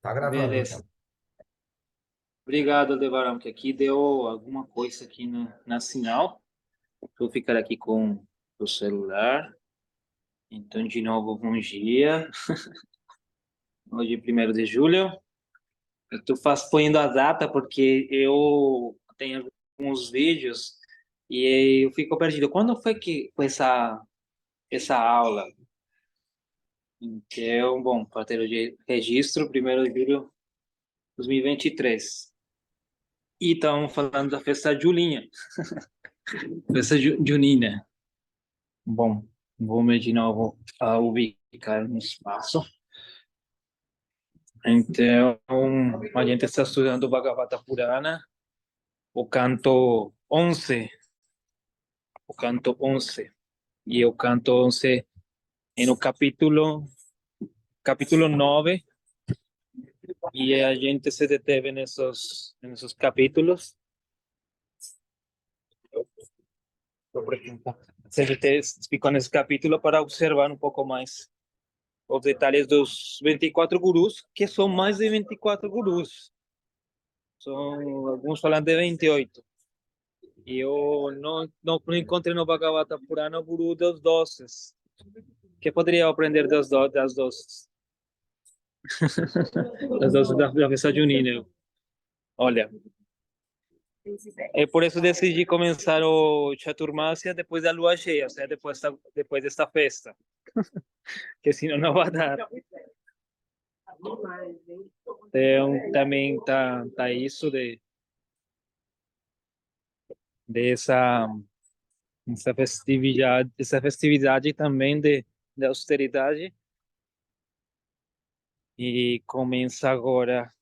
Tá gravando, Beleza. então. Obrigado, Aldevarão, que aqui deu alguma coisa aqui na sinal. Vou ficar aqui com o celular. Então, de novo, bom dia. Hoje, 1º de julho. Eu estou pondo a data porque eu tenho alguns vídeos e eu fico perdido. Quando foi que foi essa aula? Então, bom, para ter o registro, 1º de julho de 2023. E estamos falando da festa julinha, festa junina. Bom, vou de novo ubicar no espaço. Então, a gente está estudando o Bhagavata Purana, o canto 11, o canto 11. E o canto 11 é no capítulo 9, e a gente se deteve nesses capítulos. Se deteve, ficou nesse capítulo para observar um pouco mais os detalhes dos 24 gurus, que são mais de 24 gurus. São, alguns falam de 28. E eu não encontrei no Bhagavata Purana o guru dos doces. Que poderia aprender das doces? Das doces da festa junina. Olha, é por isso decidi começar o Chaturmasya depois da lua cheia, ou seja, depois desta festa. Que senão não vai dar. Então, também tá isso dessa essa festividade também de austeridade. E começa agora,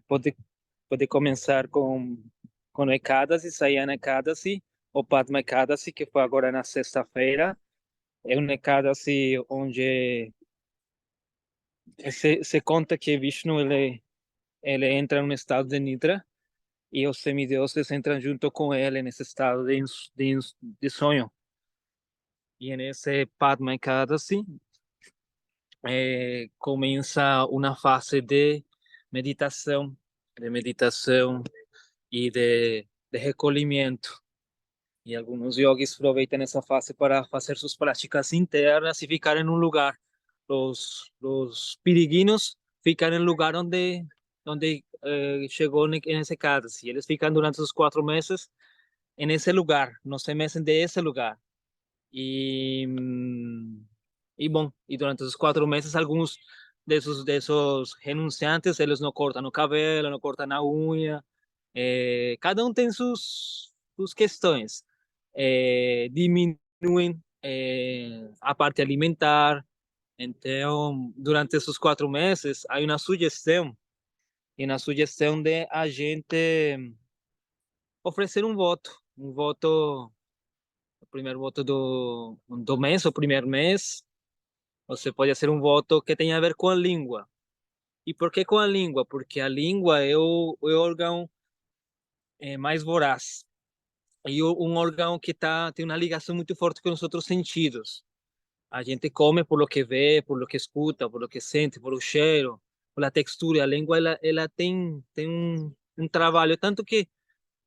pode começar com o Ekadasi, Sayana Ekadasi, o Padma Ekadasi, que foi agora na sexta-feira. É um Ekadasi onde se conta que Vishnu ele entra num estado de Nidra e os semideuses entram junto com ele nesse estado de sonho. E nesse Padma Ekadasi começa uma fase de meditação e de recolhimento. E alguns yogis aproveitam essa fase para fazer suas práticas internas e ficar em um lugar. Os piriguinos ficam em lugar onde chegou nesse caso. E eles ficam durante os 4 meses nesse lugar, não se mexem desse lugar. E, bom, e durante os 4 meses, alguns desses renunciantes, eles não cortam o cabelo, não cortam a unha. Cada um tem suas questões. Diminuem a parte alimentar. Então, durante esses 4 meses, há uma sugestão, e na sugestão de a gente oferecer um voto, o primeiro voto do mês, o primeiro mês. Você pode fazer um voto que tenha a ver com a língua. E por que com a língua? Porque a língua é o órgão mais voraz. E um órgão que tem uma ligação muito forte com os outros sentidos. A gente come por lo que vê, por lo que escuta, por lo que sente, por o cheiro, por a textura. A língua ela tem um trabalho, tanto que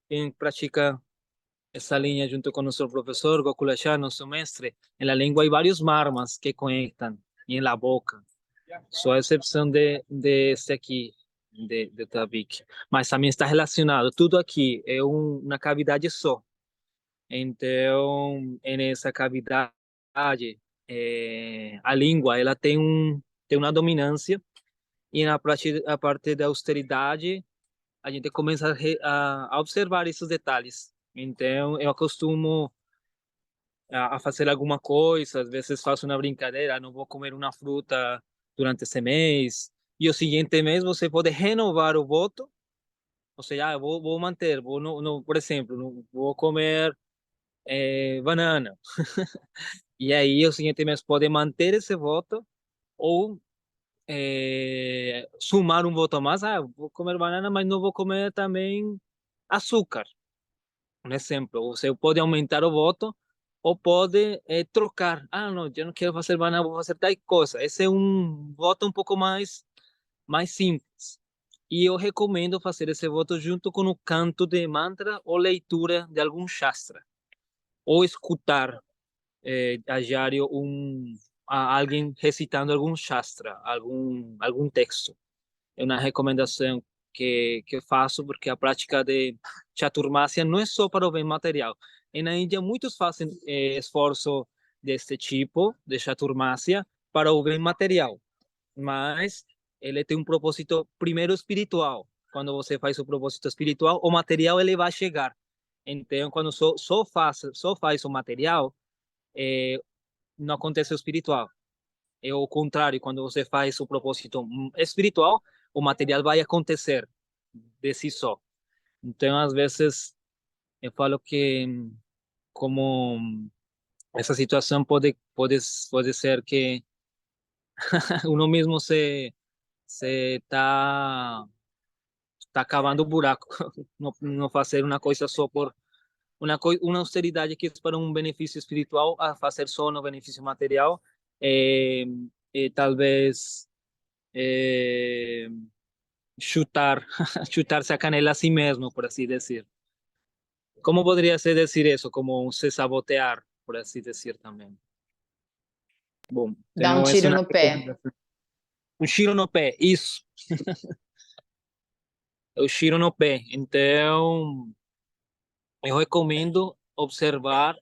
quem pratica essa linha junto com nosso professor Gokulachan, nosso mestre, na língua há vários marmas que conectam, e na boca. Só a exceção de este aqui, de Tavik. Mas também está relacionado. Tudo aqui é uma cavidade só. Então, nessa cavidade, a língua ela tem uma dominância, e a parte da austeridade, a gente começa a observar esses detalhes. Então, eu acostumo a fazer alguma coisa, às vezes faço uma brincadeira, não vou comer uma fruta durante esse mês, e o seguinte mês você pode renovar o voto, ou seja, eu vou manter, por exemplo, não vou comer banana. E aí, o seguinte mês pode manter esse voto ou sumar um voto a mais. Ah, vou comer banana, mas não vou comer também açúcar. Um exemplo, você pode aumentar o voto ou pode trocar. Ah, não, eu não quero fazer banana, vou fazer tal coisa. Esse é um voto um pouco mais mais simples. E eu recomendo fazer esse voto junto com o canto de mantra ou leitura de algum shastra, ou escutar a diário alguém recitando algum shastra, algum texto. É uma recomendação que faço, porque a prática de chaturmasya não é só para o bem material. E na Índia, muitos fazem esforço deste tipo, de chaturmasya, para o bem material, mas ele tem um propósito primeiro espiritual. Quando você faz o propósito espiritual, o material ele vai chegar. Então, quando só faz o material, eh, não acontece o espiritual. É o contrário, quando você faz o propósito espiritual, o material vai acontecer de si só. Então, às vezes, eu falo que como essa situação pode ser que uno mesmo se tá cavando o buraco, não fazer uma coisa só por uma austeridade que é para um benefício espiritual, a fazer só no benefício material, é, talvez é, chutar chutarse a canela a si mesmo, por assim dizer. Como poderia se dizer isso? Como se sabotear, por assim dizer também. Bom, Dá um então essa é tiro uma no pé. recomendação. Um tiro no pé, isso. O tiro no pé. Então, eu recomendo observar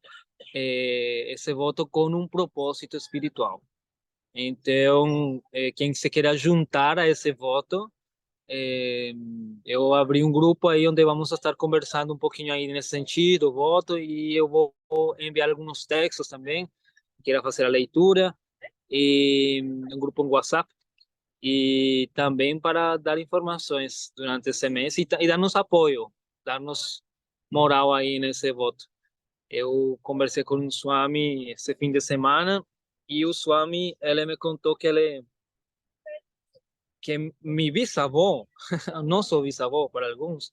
esse voto com um propósito espiritual. Então, quem se queira juntar a esse voto, eh, eu abri um grupo aí onde vamos estar conversando um pouquinho aí nesse sentido, voto, e eu vou enviar alguns textos também, queira fazer a leitura, e um grupo no WhatsApp, e também para dar informações durante esse mês e dar-nos apoio, dar-nos moral aí nesse voto. Eu conversei com um Swami esse fim de semana e o Swami, ele me contou que mi bisavô, nosso bisavô para alguns,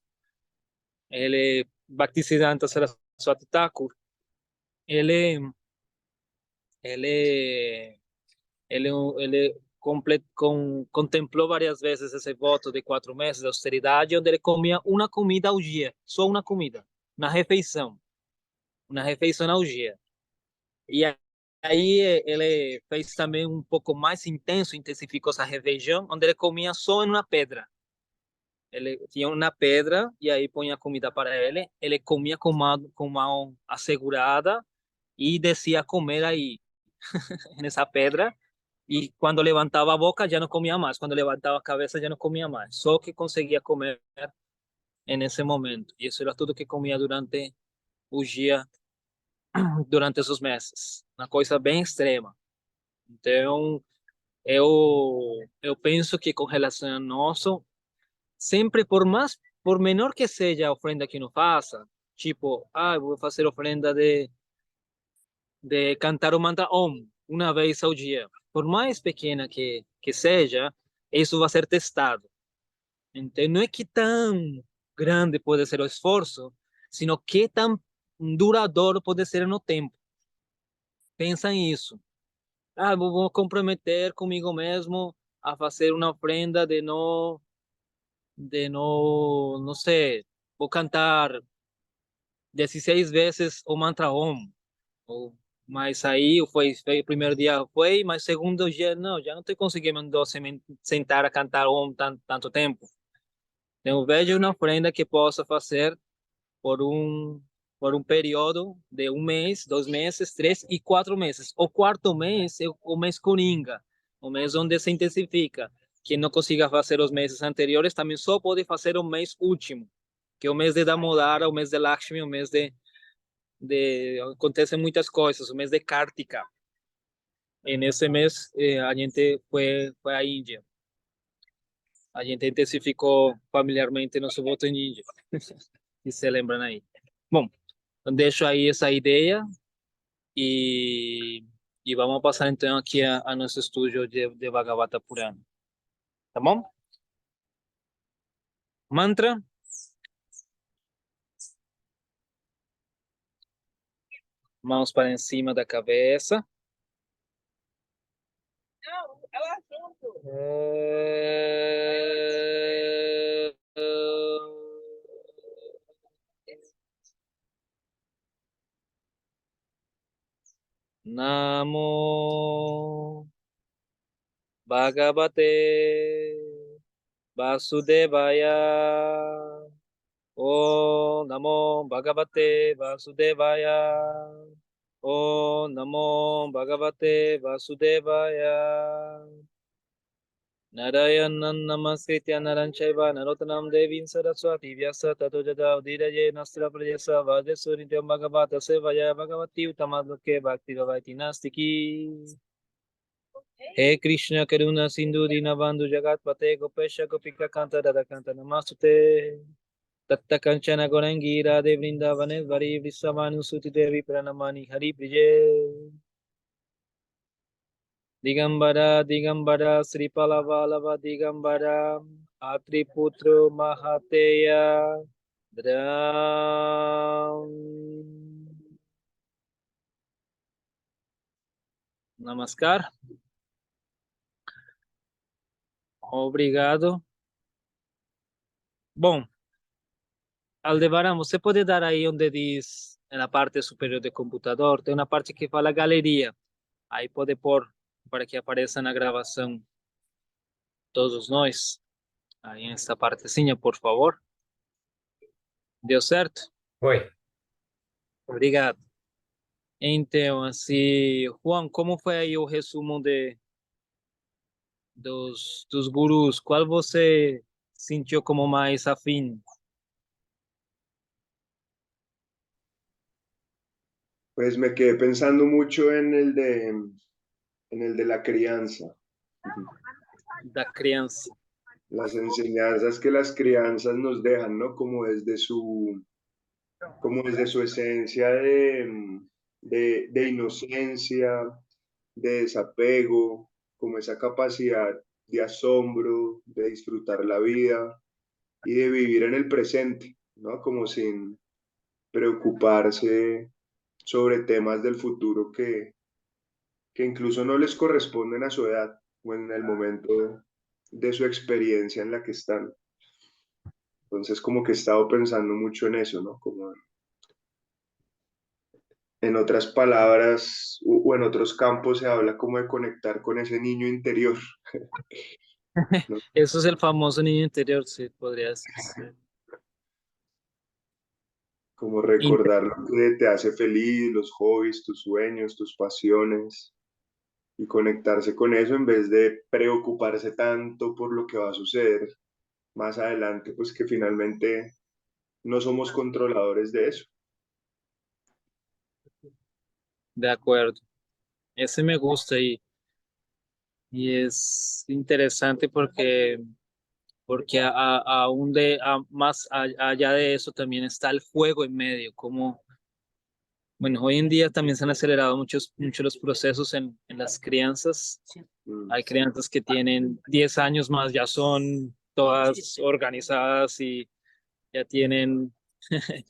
ele Bhaktisiddhanta Saraswati Thakur, ele ele ele ele contemplou várias vezes esse voto de 4 meses de austeridade, onde ele comia uma comida ao dia, só uma comida, uma refeição ao dia. E aí ele fez também um pouco mais intenso, intensificou essa refeição, onde ele comia só em uma pedra. Ele tinha uma pedra e aí punha comida para ele. Ele comia com mão assegurada e descia a comer aí, nessa pedra. E quando levantava a boca já não comia mais. Quando levantava a cabeça já não comia mais. Só que conseguia comer nesse momento. E isso era tudo que comia durante o dia, durante esses meses. Uma coisa bem extrema. Então, eu penso que com relação a nosso, sempre por menor que seja a ofrenda que nos faça, tipo, vou fazer ofrenda de cantar o mantra Om uma vez ao dia. Por mais pequena que seja, isso vai ser testado. Então, não é que tão grande pode ser o esforço, sino que tão duradouro pode ser no tempo. Pensa nisso. Vou comprometer comigo mesmo a fazer uma ofrenda não sei, vou cantar 16 vezes o mantra Om. Mas aí foi o primeiro dia foi, mas segundo dia não, já não estou conseguindo sentar a cantar Om tanto tempo. Então vejo uma ofrenda que possa fazer por um por um período de 1 mês, 2 meses, 3 e 4 meses. O quarto mês é o mês coringa, o mês onde se intensifica. Quem não consiga fazer os meses anteriores também só pode fazer o mês último, que é o mês de Damodara, o mês de Lakshmi, o mês acontecem muitas coisas, o mês de Kartika. E nesse mês a gente foi à Índia. A gente intensificou familiarmente nosso voto em Índia. Se se lembram aí. Bom, então deixo aí essa ideia e, e vamos passar então aqui a nosso estúdio de Bhagavata Purana. Tá bom? Mantra. Mãos para cima da cabeça. Não, ela junto. Bhagavate Vasudevaya. Om Namo Bhagavate Vasudevaya. Om Namo Bhagavate Vasudevaya. Narayanan Namaskritya Naranchaiva Narotanam Devim Saraswati Vyasa Tato Jada Udiraye Nastra Prajasa Vadesurintya Bhagavata Sevaya Bhagavati Utamaduke Bhakti Gavati Nastiki. He Krishna Karuna Sindhu Dinabandhu Jagat Pate Gopesha Gopika Kanta Radha Kanta Namastute. Tatta Kanchana Gorangi Radhe Vrindavane Vari Vissamanu Suti Devi Pranamani Hari Prije. Digambara Digambara Sripala Valava Digambara Atriputro Mahateya Dram. Namaskar. Obrigado. Bom, Aldebaran, você pode dar aí onde diz, na parte superior do computador, tem uma parte que fala galeria. Aí pode pôr para que apareça na gravação todos nós. Aí nessa partezinha, por favor. Deu certo? Foi. Obrigado. Então, assim, Juan, como foi aí o resumo dos gurus? Qual você sentiu como mais afim? Pues me quedé pensando mucho en el de la crianza, Da criança. las enseñanzas que las crianzas nos dejan, ¿no? Como desde su esencia de inocencia, de desapego, como esa capacidad de asombro, de disfrutar la vida y de vivir en el presente, ¿no? Como sin preocuparse sobre temas del futuro que incluso no les corresponden a su edad o en el momento de su experiencia en la que están. Entonces, como que he estado pensando mucho en eso, ¿no? Como en otras palabras o en otros campos se habla como de conectar con ese niño interior, ¿no? Eso es el famoso niño interior, sí, podría ser. Como recordar lo que te hace feliz, los hobbies, tus sueños, tus pasiones, y conectarse con eso en vez de preocuparse tanto por lo que va a suceder más adelante, pues que finalmente no somos controladores de eso. De acuerdo. Ese me gusta y es interesante porque aún más allá de eso también está el juego en medio, como, bueno, hoy en día también se han acelerado mucho los procesos en las crianzas. Mm. Hay crianzas que tienen 10 años más, ya son todas organizadas y ya tienen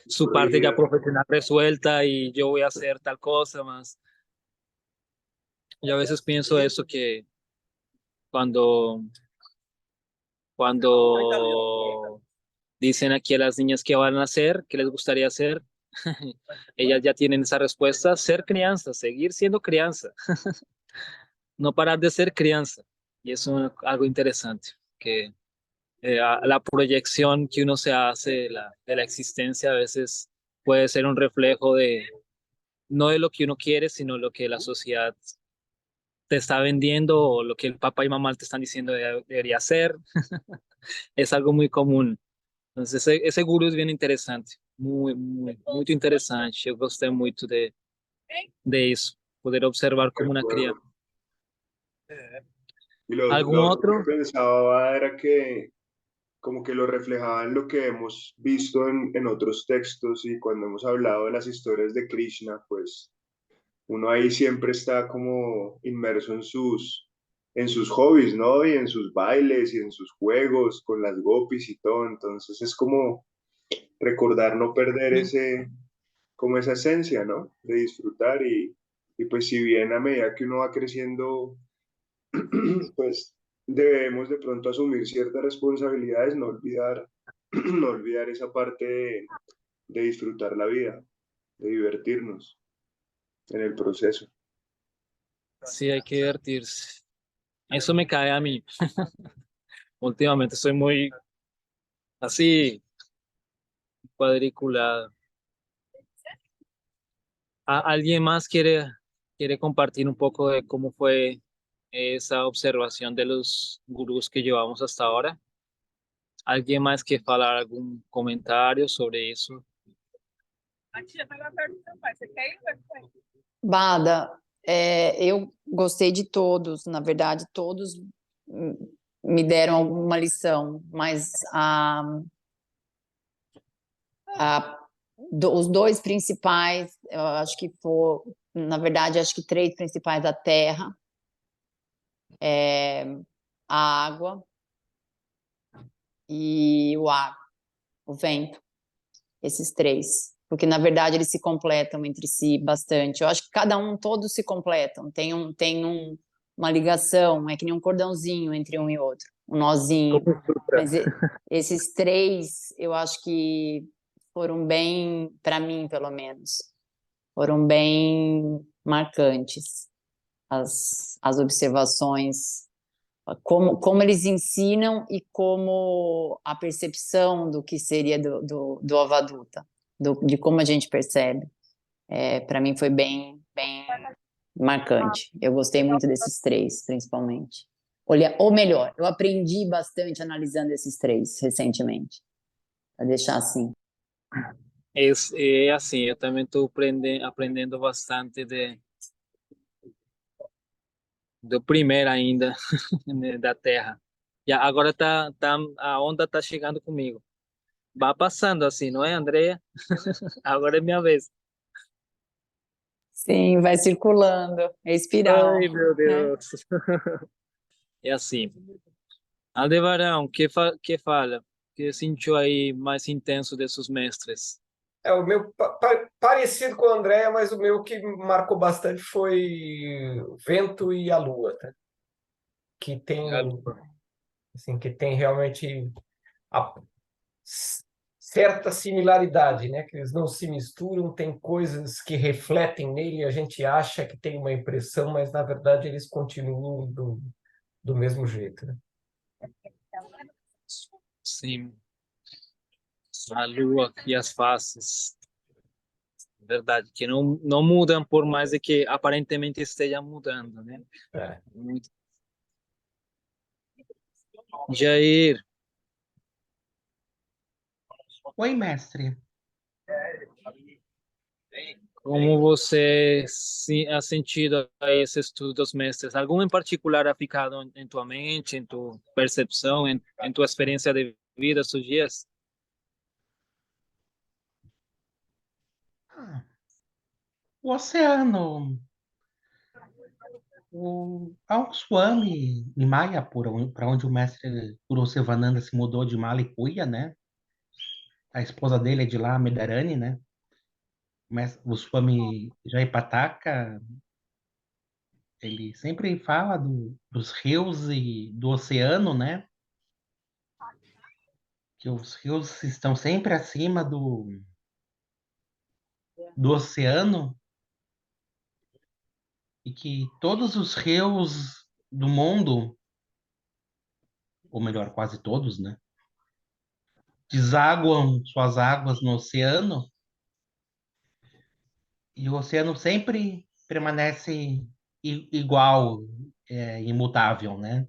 su parte ya Rígida. profesional resuelta y yo voy a hacer tal cosa más. Yo a veces pienso eso que cuando, cuando dicen aquí a las niñas qué van a hacer, qué les gustaría hacer, ellas ya tienen esa respuesta, ser crianza, seguir siendo crianza, no parar de ser crianza. Y eso es algo interesante, que la proyección que uno se hace de la existencia a veces puede ser un reflejo no de lo que uno quiere, sino lo que la sociedad te está vendiendo o lo que el papá y mamá te están diciendo debería ser. Es algo muy común. Entonces, esse guru es bien interesante, muito interessante. Eu gostei muito de isso, poder observar De como una crianza. acuerdo. Y lo ¿Algún otro que otro? pensaba era que como que lo reflejaba en lo que hemos visto en otros textos y cuando hemos hablado de las historias de Krishna, pues uno ahí siempre está como inmerso en sus hobbies, ¿no? Y en sus bailes y en sus juegos con las gopis y todo. Entonces es como recordar no perder como esa esencia, ¿no? De disfrutar y pues si bien a medida que uno va creciendo, pues debemos de pronto asumir ciertas responsabilidades, no olvidar, no olvidar esa parte de disfrutar la vida, de divertirnos en el proceso. Sí, hay que divertirse. Eso me cae a mí. Últimamente soy muy así cuadriculado. ¿Alguien más quiere compartir un poco de cómo fue esa observación de los gurús que llevamos hasta ahora? ¿Alguien más que falar algum comentário sobre isso? A tia estava perguntando, pai, você quer ir? Bada, eu gostei de todos, na verdade, todos me deram alguma lição, mas os dois principais, eu acho que na verdade, acho que três principais: a terra, a água e o ar, o vento, esses três. Porque, na verdade, eles se completam entre si bastante. Eu acho que todos se completam, tem uma ligação, é que nem um cordãozinho entre um e outro, um nozinho. Mas esses três, eu acho que foram bem, para mim, pelo menos, foram bem marcantes as observações, como eles ensinam e como a percepção do que seria do Avaduta, de como a gente percebe. Para mim foi bem marcante. Eu gostei muito desses três, principalmente. Ou melhor, eu aprendi bastante analisando esses três recentemente, para deixar assim. É assim, eu também estou aprendendo bastante do primeiro ainda, né, da Terra. E agora a onda está chegando comigo. Vai passando assim, não é, Andrea? Agora é minha vez. Sim, vai circulando, é espiral. Ai, meu né? Deus. É assim. Aldevarão, que fala? Que sentiu aí mais intenso desses mestres? O meu parecido com o Andréia, mas o meu que marcou bastante foi Vento e a Lua, tá? Que tem, assim, que tem realmente a certa similaridade, né? Que eles não se misturam, tem coisas que refletem nele, a gente acha que tem uma impressão, mas na verdade eles continuam do mesmo jeito, né? Sim. A lua e as faces. Verdade, que não mudam por mais de que aparentemente estejam mudando, né? Muito. Jair, Oi, mestre. como você ha sentido aí esse estudo dos mestres? Algum em particular ha ficado em tua mente, em tua percepção, em tua experiência de vida, esses dias? O oceano, há um Swami em Mayapura, para onde o mestre Guru Sivananda se mudou de Malipuia, né? A esposa dele é de lá, Medharani, né? O Swami Jaipataka, ele sempre fala dos rios e do oceano, né? Que os rios estão sempre acima do oceano e que todos os rios do mundo, ou melhor, quase todos, né? Desaguam suas águas no oceano e o oceano sempre permanece igual, imutável, né?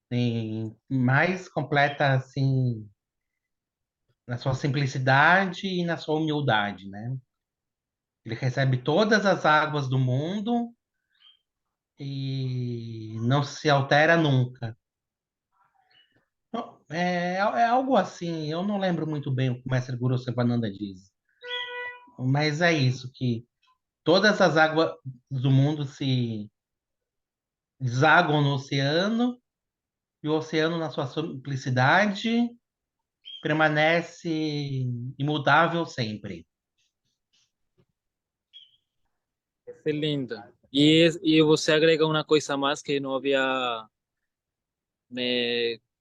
Tem mais completa assim na sua simplicidade e na sua humildade, né? Ele recebe todas as águas do mundo e não se altera nunca. É algo assim, eu não lembro muito bem o que o mestre Guru Sivananda diz, mas é isso, que todas as águas do mundo se desaguam no oceano e o oceano, na sua simplicidade, permanece imutável sempre. Que lindo. E você agrega uma coisa mais que não havia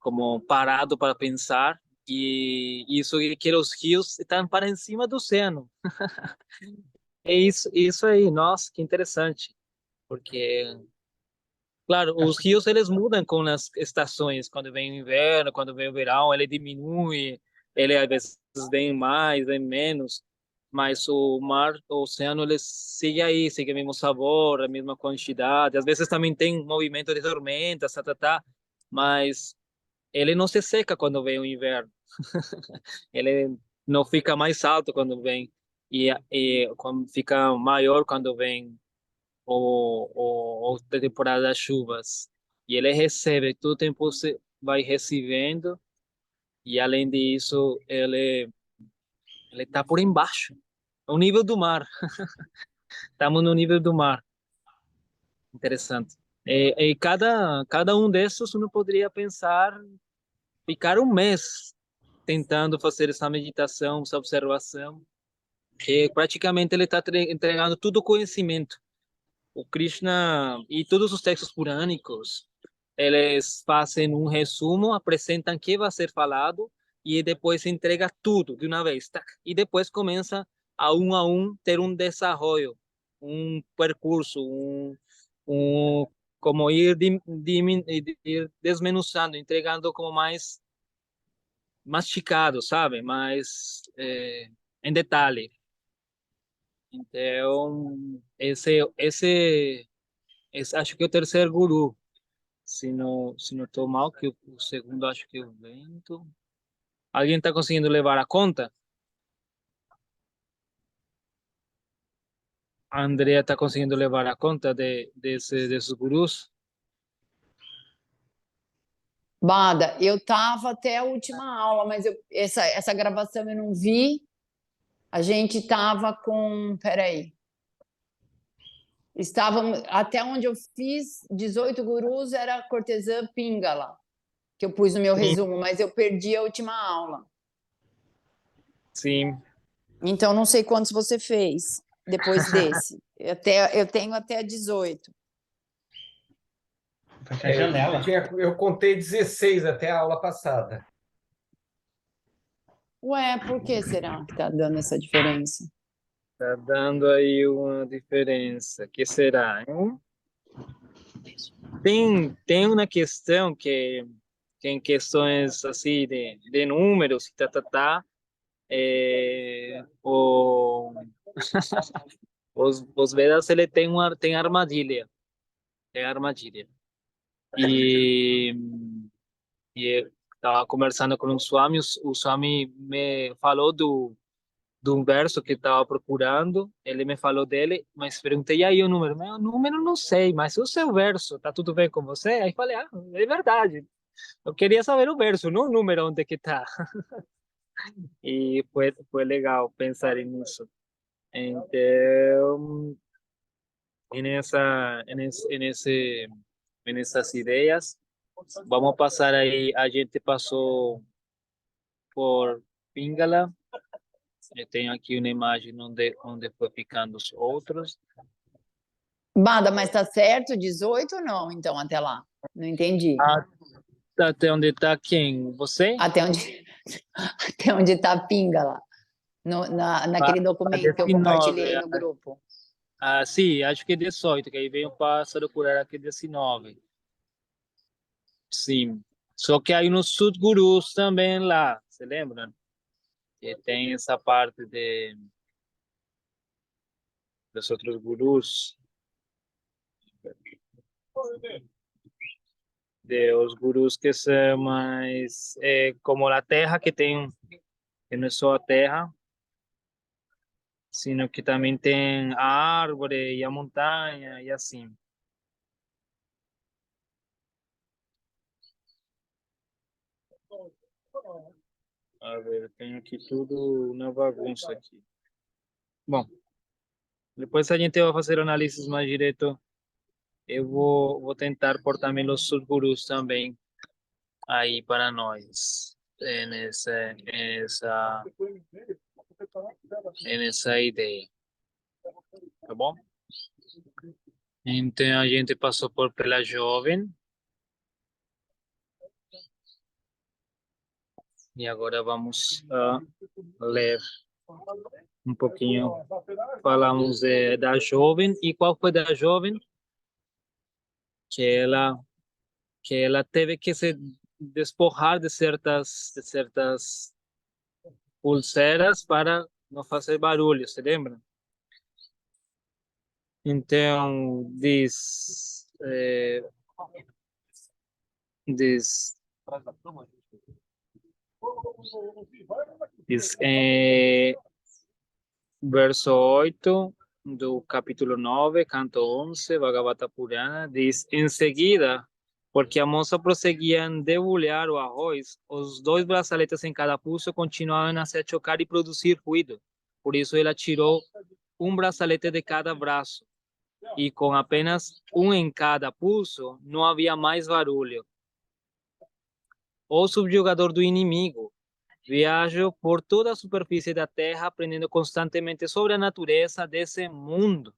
como parado para pensar, e isso é que os rios estão para em cima do oceano. É isso aí, nossa, que interessante, porque Claro, os rios eles mudam com as estações. Quando vem o inverno, quando vem o verão, ele diminui, ele às vezes vem mais, vem menos. Mas o mar, o oceano, ele sigue aí, sigue o mesmo sabor, a mesma quantidade. Às vezes também tem movimento de tormentas, mas ele não se seca quando vem o inverno. Ele não fica mais alto quando vem e quando fica maior quando vem ou temporada das chuvas. E ele recebe, todo tempo você vai recebendo, e além disso, ele está por embaixo, o nível do mar. Estamos no nível do mar. Interessante. E cada um desses, uno poderia pensar, ficar um mês tentando fazer essa meditação, essa observação, que praticamente ele está entregando todo o conhecimento. O Krishna e todos os textos purânicos, eles fazem um resumo, apresentam o que vai ser falado e depois entrega tudo de uma vez. Tac, e depois começa a um ter um desenvolvimento, um percurso, como ir desmenuzando, entregando como mais masticado, sabe? Mais em detalhe. Então, esse acho que é o terceiro guru. Se não estou mal, que o segundo acho que é o vento. Alguém está conseguindo levar a conta? A Andrea está conseguindo levar a conta desses gurus? Bada, eu estava até a última aula, mas essa gravação eu não vi. A gente estava com. Peraí. Estávamos, até onde eu fiz, 18 gurus era a cortesã Pingala, que eu pus no meu Sim. resumo, mas eu perdi a última aula. Sim. Então, não sei quantos você fez depois desse. Eu tenho até 18. Fecha a janela. Eu contei 16 até a aula passada. Ué, por que será que está dando essa diferença? Tá dando aí uma diferença. Que será, hein? Tem uma questão que em questões assim de números, os Vedas ele tem armadilha, e eu estava conversando com um Swami, o Swami me falou do verso que estava procurando, ele me falou dele, mas perguntei, e aí o número? Meu, o número não sei, mas o seu verso, tá tudo bem com você? Aí falei, é verdade, eu queria saber o verso, não o número onde que tá. E foi legal pensar nisso. Então, nessas ideias, vamos passar aí, a gente passou por Pingala, eu tenho aqui uma imagem onde foi ficando os outros. Bada, mas tá certo 18 ou não? Então, até lá. Não entendi. Até onde está quem? Você? Até onde tá a pinga lá. Naquele documento que eu 19, compartilhei no grupo. sim, acho que é 18, que aí vem o pássaro curar aqui 19. Sim. Só que aí nos Sudgurus também lá, você lembra? Que tem essa parte dos outros gurus, de os gurus que são mais como a terra, que não é só a terra, sino que também tem a árvore e a montanha e assim. A ver, eu tenho aqui tudo na bagunça aqui. Bom, depois a gente vai fazer análises mais direto. Eu vou tentar pôr também os subgurus também aí para nós nessa ideia, tá bom? Então a gente passou pela jovem e agora vamos a ler um pouquinho. Falamos da jovem, e qual foi da jovem? que ela teve que se despojar de certas pulseiras para não fazer barulho, se lembra? Então, diz, verso 8 do capítulo 9, canto 11, Bhagavata Purana, diz: em seguida, porque a moça prosseguia em debulhar o arroz, os 2 braçaletes em cada pulso continuavam a se chocar e produzir ruído. Por isso, ela tirou um braçalete de cada braço, e com apenas um em cada pulso, não havia mais barulho. O subjugador do inimigo. Viajo por toda a superfície da Terra, aprendendo constantemente sobre a natureza desse mundo.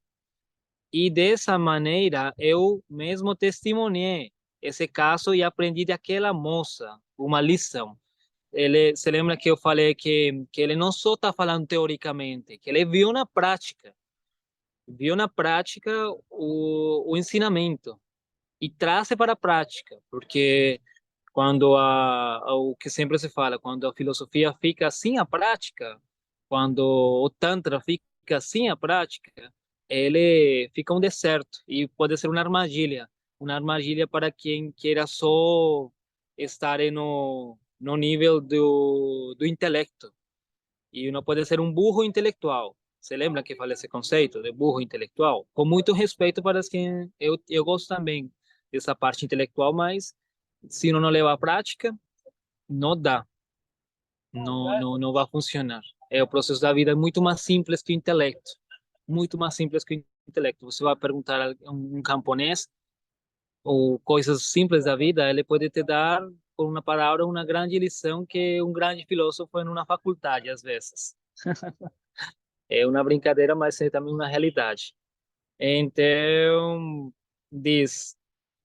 E dessa maneira, eu mesmo testemunhei esse caso e aprendi daquela moça uma lição. Ele se lembra que eu falei que ele não só está falando teoricamente, que ele viu na prática. Viu na prática o ensinamento e traz para a prática, porque quando o que sempre se fala, quando a filosofia fica assim a prática, quando o tantra fica assim a prática, ele fica um deserto e pode ser uma armadilha para quem queira só estar no nível do intelecto, e não pode ser um burro intelectual. Você lembra que falei esse conceito de burro intelectual? Com muito respeito para quem eu gosto também dessa parte intelectual, mas se não levar à prática, não dá, não vai funcionar. O processo da vida é muito mais simples que o intelecto, muito mais simples que o intelecto. Você vai perguntar a um camponês ou coisas simples da vida, ele pode te dar com uma palavra uma grande lição que um grande filósofo em uma faculdade às vezes. É uma brincadeira, mas é também uma realidade. Então, diz,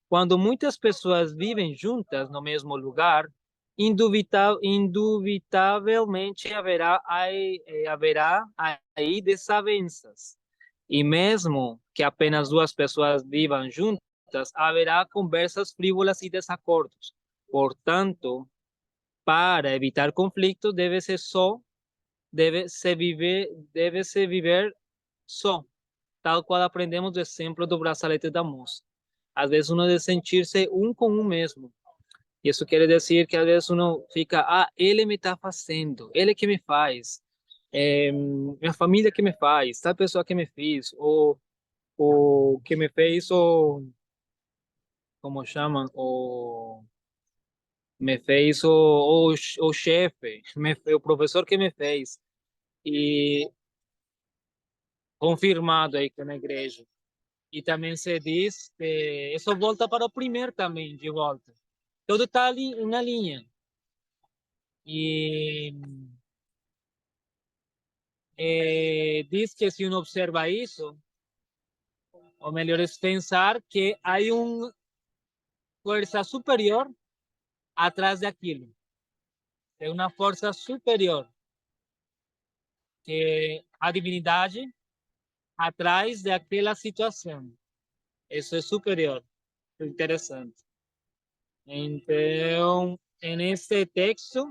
quando muitas pessoas vivem juntas no mesmo lugar, indubitavelmente haverá aí desavenças. E mesmo que apenas 2 pessoas vivam juntas, haverá conversas frívolas e desacordos. Portanto, para evitar conflitos, deve-se viver só, tal qual aprendemos do exemplo do braçalete da moça. Às vezes uno deve sentir-se um com um mesmo. Isso quer dizer que às vezes uno fica, ele me está fazendo, ele que me faz, minha família que me faz, tal pessoa que me fez, ou que me fez, ou como chamam, ou me fez o chefe, o professor que me fez. E confirmado aí que na igreja. E também se diz que isso volta para o primeiro também, de volta. Tudo está ali na linha. E diz que se uno observa isso, o melhor é pensar que há uma força superior atrás daquilo. É uma força superior, que a divindade atrás daquela situação. Isso é superior, interessante. Então, neste texto,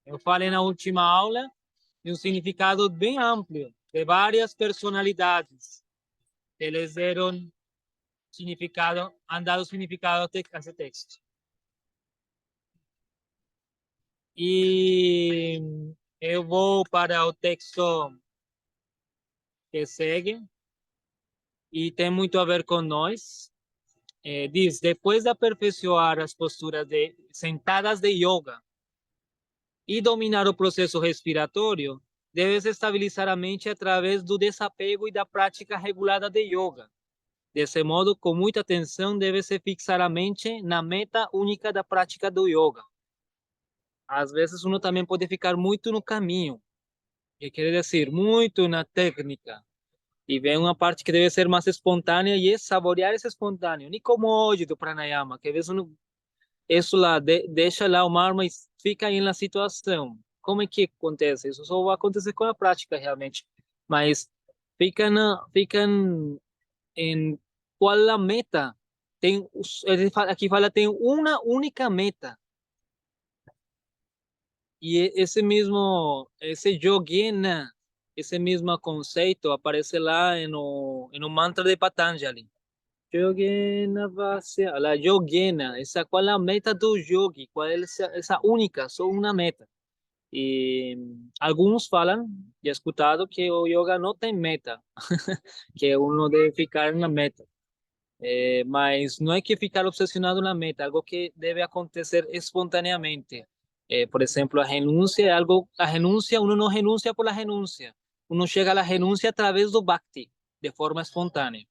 eu falei na última aula de um significado bem amplo, de várias personalidades. Eles deram significado, han dado significado a esse texto. E eu vou para o texto que segue, e tem muito a ver com nós. Diz, depois de aperfeiçoar as posturas sentadas de yoga e dominar o processo respiratório, deve-se estabilizar a mente através do desapego e da prática regulada de yoga. Desse modo, com muita atenção, deve-se fixar a mente na meta única da prática do yoga. Às vezes, uno também pode ficar muito no caminho, que quer dizer, muito na técnica. E vem uma parte que deve ser mais espontânea e é saborear esse espontâneo. Nem como hoje do pranayama, que às vezes uno isso lá, deixa lá o mar, mas fica aí na situação. Como é que acontece? Isso só vai acontecer com a prática, realmente. Mas fica em qual a meta. Aqui fala, tem uma única meta. E esse yogena, esse mesmo conceito aparece lá no mantra de Patanjali. Yogena Vasya, la yogena, qual é a meta do yogi, qual é essa única, só uma meta. E alguns falam, já he escutado, que o yoga não tem meta, que uno deve ficar na meta. Mas não é que ficar obsessionado na meta, algo que deve acontecer espontaneamente. Por exemplo, a renúncia é algo, a renúncia, uno não renuncia por la renúncia, uno chega à renúncia através do bhakti, de forma espontânea.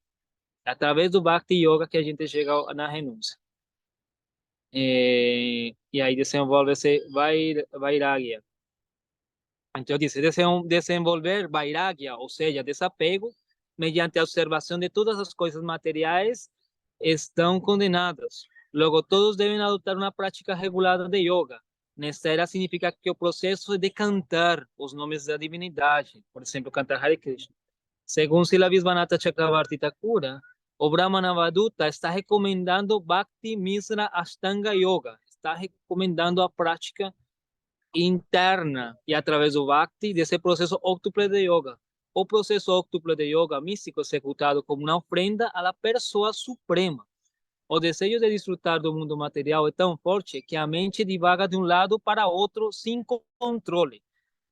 Através do bhakti yoga que a gente chega na renúncia. E aí desenvolve-se vairagya. Então, diz, desenvolver vairagya, ou seja, desapego, mediante a observação de todas as coisas materiais, estão condenadas. Logo, todos devem adotar uma prática regulada de yoga. Nesta era significa que o processo é de cantar os nomes da divindade, por exemplo, cantar Hare Krishna. Segundo Srila Visvanatha Chakravarti Thakura, o Brahmana Avaduta está recomendando Bhakti Misra Ashtanga Yoga, está recomendando a prática interna e através do Bhakti desse processo óctuple de yoga. O processo óctuple de yoga místico executado como uma ofrenda à pessoa suprema. O desejo de desfrutar do mundo material é tão forte que a mente divaga de um lado para outro sem controle.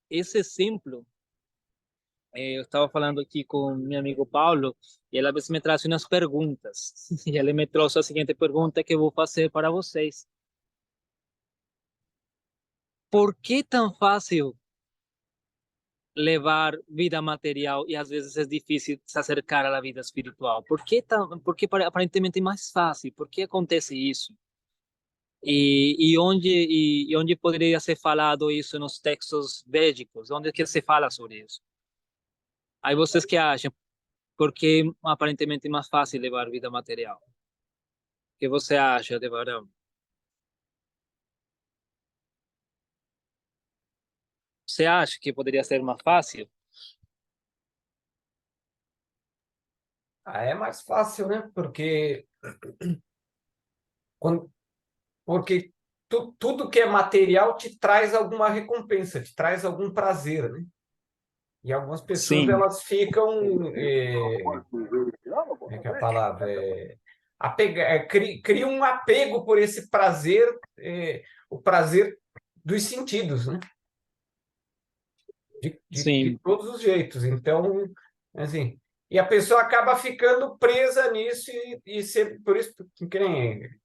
Esse exemplo, eu estava falando aqui com meu amigo Paulo, e ele às vezes me traz umas perguntas. E ele me trouxe a seguinte pergunta que eu vou fazer para vocês. Por que tão fácil levar vida material e às vezes é difícil se acercar à vida espiritual? Por que aparentemente é mais fácil? Por que acontece isso? E onde poderia ser falado isso nos textos védicos? Onde que se fala sobre isso? Aí vocês que acham? Porque aparentemente é mais fácil levar vida material. O que você acha, Devarão? Você acha que poderia ser mais fácil? É mais fácil, né? Quando, porque tudo que é material te traz alguma recompensa, te traz algum prazer, né? E algumas pessoas, Sim, elas ficam, como é que é a palavra? Cria um apego por esse prazer, o prazer dos sentidos, né? De sim, todos os jeitos. Então, assim, e a pessoa acaba ficando presa nisso e sempre, por isso que nem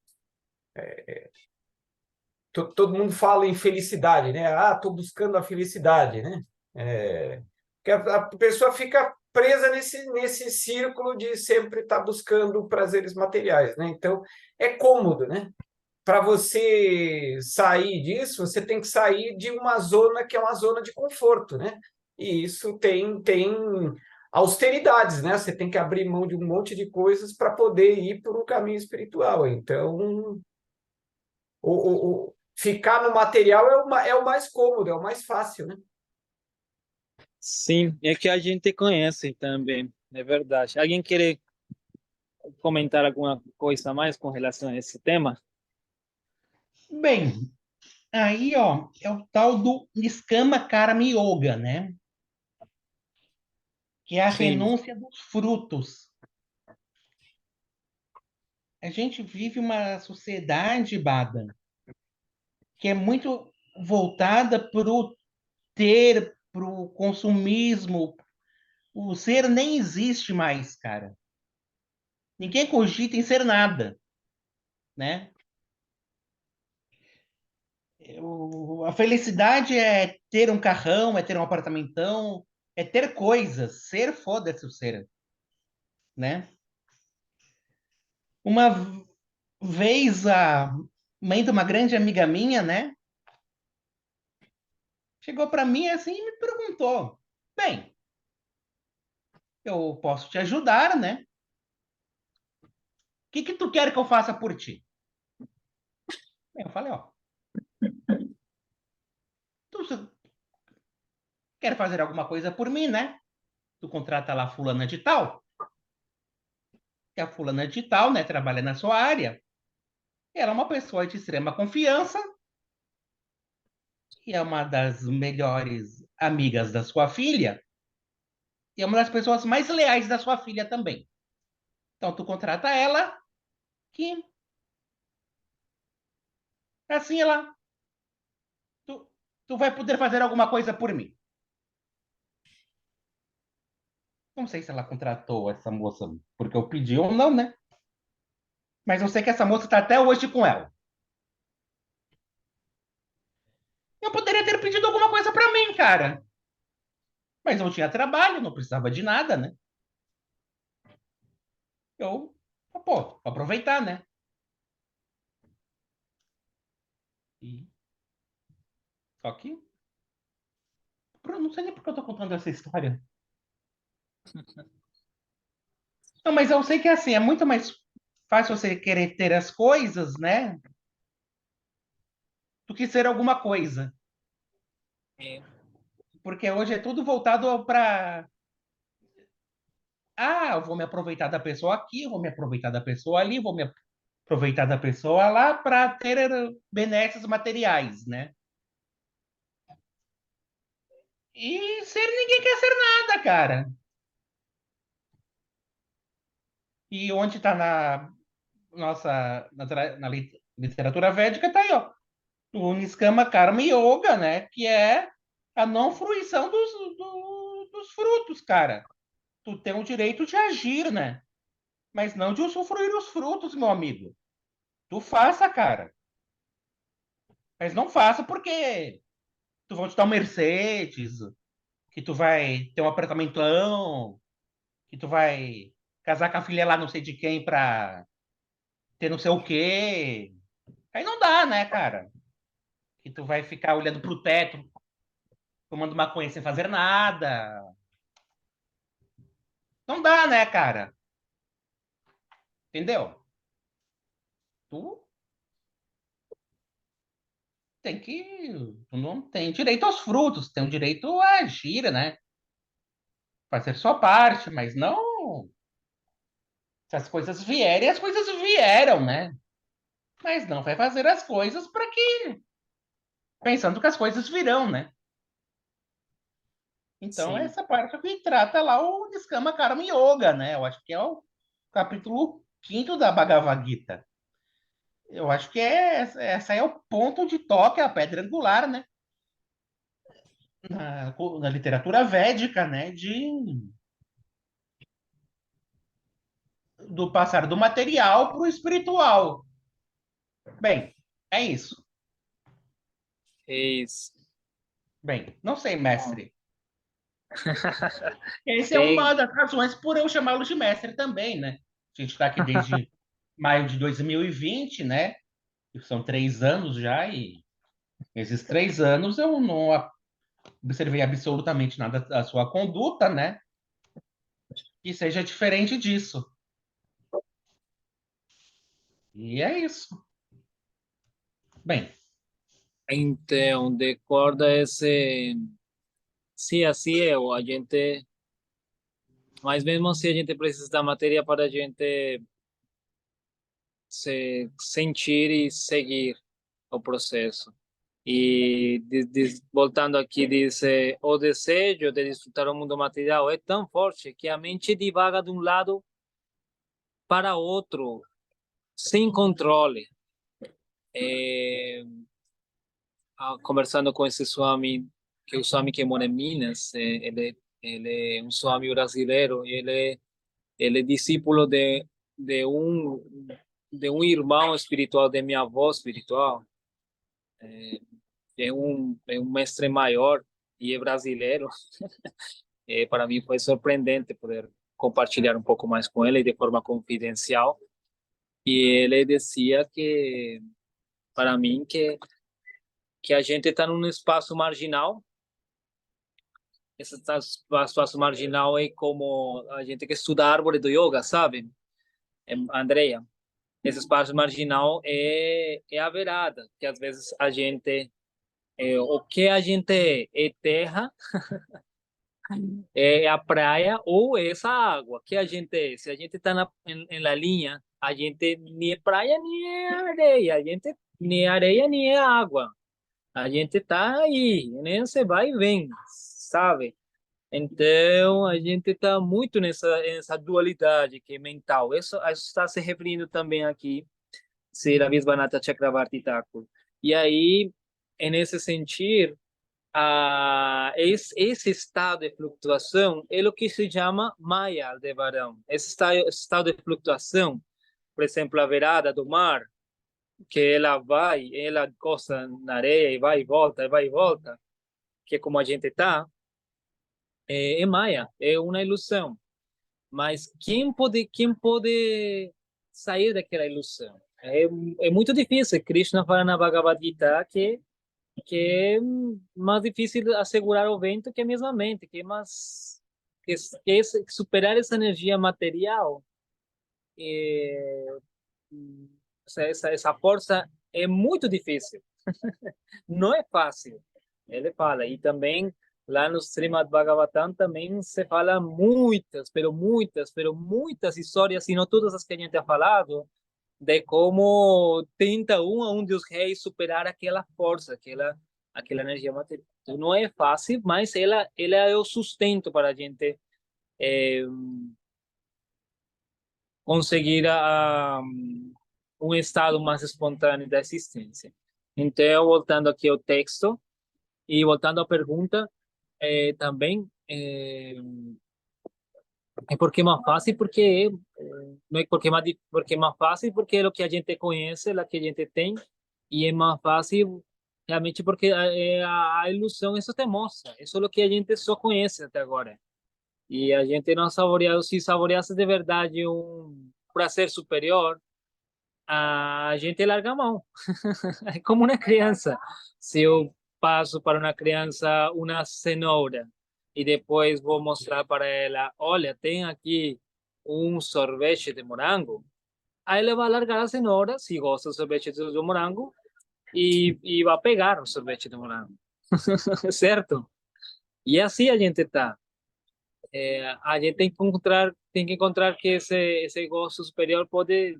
todo mundo fala em felicidade, né? Ah, estou buscando a felicidade, né? Que a pessoa fica presa nesse círculo de sempre estar buscando prazeres materiais, né? Então, é cômodo, né? Para você sair disso, você tem que sair de uma zona que é uma zona de conforto, né? E isso tem austeridades, né? Você tem que abrir mão de um monte de coisas para poder ir por um caminho espiritual. Então, ficar no material é o mais cômodo, é o mais fácil, né? sim. É que a gente conhece também, é verdade. Alguém quer comentar alguma coisa a mais com relação a esse tema? Bem, aí, ó, é o tal do Niskama Karma Yoga, né? Que é a Sim, renúncia dos frutos. A gente vive uma sociedade, Bada, que é muito voltada para o ter, para o consumismo. O ser nem existe mais, cara. Ninguém cogita em ser nada, né? A felicidade é ter um carrão, é ter um apartamentão, é ter coisas. Ser, foda-se o ser, né? Uma vez a mãe de uma grande amiga minha, né? Chegou para mim assim e me perguntou: bem, eu posso te ajudar, né? O que tu quer que eu faça por ti? Eu falei: ó, tu quer fazer alguma coisa por mim, né? Tu contrata lá fulana de tal, que a fulana de tal, né, trabalha na sua área, ela é uma pessoa de extrema confiança e é uma das melhores amigas da sua filha e é uma das pessoas mais leais da sua filha também. Então, tu contrata ela, que assim tu vai poder fazer alguma coisa por mim. Não sei se ela contratou essa moça porque eu pedi ou não, né? Mas eu sei que essa moça está até hoje com ela. Eu poderia ter pedido alguma coisa para mim, cara. Mas eu tinha trabalho, não precisava de nada, né? Pô, vou aproveitar, né? E... Só que... Não sei nem por que eu tô contando essa história. Não, mas eu sei que assim, é muito mais fácil você querer ter as coisas, né? Do que ser alguma coisa. É, Porque hoje é tudo voltado para... Ah, eu vou me aproveitar da pessoa aqui, eu vou me aproveitar da pessoa ali, vou me aproveitar da pessoa lá para ter benesses materiais, né? E ser ninguém quer ser nada, cara. E onde está na nossa literatura védica, tá aí, ó. O Niskama Karma Yoga, né? Que é a não fruição dos frutos, cara. Tu tem o direito de agir, né? Mas não de usufruir os frutos, meu amigo. Tu faça, cara. Mas não faça porque tu vai te dar um Mercedes, que tu vai ter um apartamentão, que tu vai casar com a filha lá não sei de quem pra ter não sei o quê. Aí não dá, né, cara? Que tu vai ficar olhando pro teto, tomando maconha sem fazer nada. Não dá, né, cara? Entendeu? Tu tem que. Tu não tem direito aos frutos, tem o direito a agir, né? Fazer sua parte, mas não. Se as coisas vierem, as coisas vieram, né? Mas não vai fazer as coisas para que. Pensando que as coisas virão, né? Então, sim. essa parte que trata lá o Niskama Karma Yoga, né? Eu acho que é o capítulo 5º da Bhagavad Gita. Eu acho que essa é o ponto de toque, a pedra angular, né? Na literatura védica, né? Do passar do material para o espiritual. Bem, é isso. Es, Bem, não sei, mestre. Essa é Tem, uma das razões por eu chamá-lo de mestre também, né? A gente está aqui desde maio de 2020, né? São 3 anos já, e esses 3 anos eu não observei absolutamente nada da sua conduta, né? Que seja diferente disso. E é isso. Bem, então, de acordo a esse, sim, assim é, a gente, mas mesmo assim a gente precisa da matéria para a gente se sentir e seguir o processo. E voltando aqui, diz, o desejo de desfrutar o mundo material é tão forte que a mente divaga de um lado para outro, sem controle. Conversando com esse Swami, que é o Swami que mora em Minas, ele é um Swami brasileiro, e ele é discípulo de um irmão espiritual, de minha avó espiritual. É um mestre maior e é brasileiro. Para mim foi surpreendente poder compartilhar um pouco mais com ele de forma confidencial. E ele dizia que, para mim, que a gente está num espaço marginal. Esse espaço marginal é como a gente que estuda a árvore do yoga, sabe, Andrea? Esse espaço marginal é a beirada, que às vezes a gente, o que a gente é terra, É a praia ou essa água que a gente é. Se a gente está na linha, a gente nem é praia nem é areia, a gente nem é areia nem é água. A gente está aí, né? Você vai e vem, sabe? Então, a gente está muito nessa dualidade que é mental. Isso está se referindo também aqui, se a Visvanatha Chakravarti Thakur. E aí, nesse sentido, esse estado de flutuação é o que se chama Maya Aldebaran. Esse estado de flutuação, por exemplo, a virada do mar, que ela gosta na areia e vai e volta, que é como a gente está, é Maya, é uma ilusão. Mas quem pode sair daquela ilusão? É muito difícil. Krishna fala na Bhagavad Gita que é mais difícil assegurar o vento que a mesma mente, que é mais superar essa energia material. É, essa força é muito difícil, não é fácil. Ele fala, e também lá no Srimad Bhagavatam também se fala muitas histórias, e não todas as que a gente ha falado, de como tenta um dos reis superar aquela força, aquela energia material. Então, não é fácil, mas ela é o sustento para a gente conseguir um estado mais espontâneo da existência. Então, voltando aqui ao texto e voltando à pergunta, também é porque é mais fácil, não é porque é mais fácil, porque é o que a gente conhece, é o que a gente tem, e é mais fácil realmente porque a ilusão isso te mostra, isso é o que a gente só conhece até agora. E a gente não saboreia, se saboreasse de verdade um prazer superior, a gente larga a mão. É como uma criança. Se eu passo para uma criança uma cenoura e depois vou mostrar para ela, olha, tem aqui um sorvete de morango, aí ela vai largar a cenoura, se gosta do sorvete de morango, e vai pegar o sorvete de morango. Certo? E assim a gente está. A gente tem que encontrar que esse gosto superior pode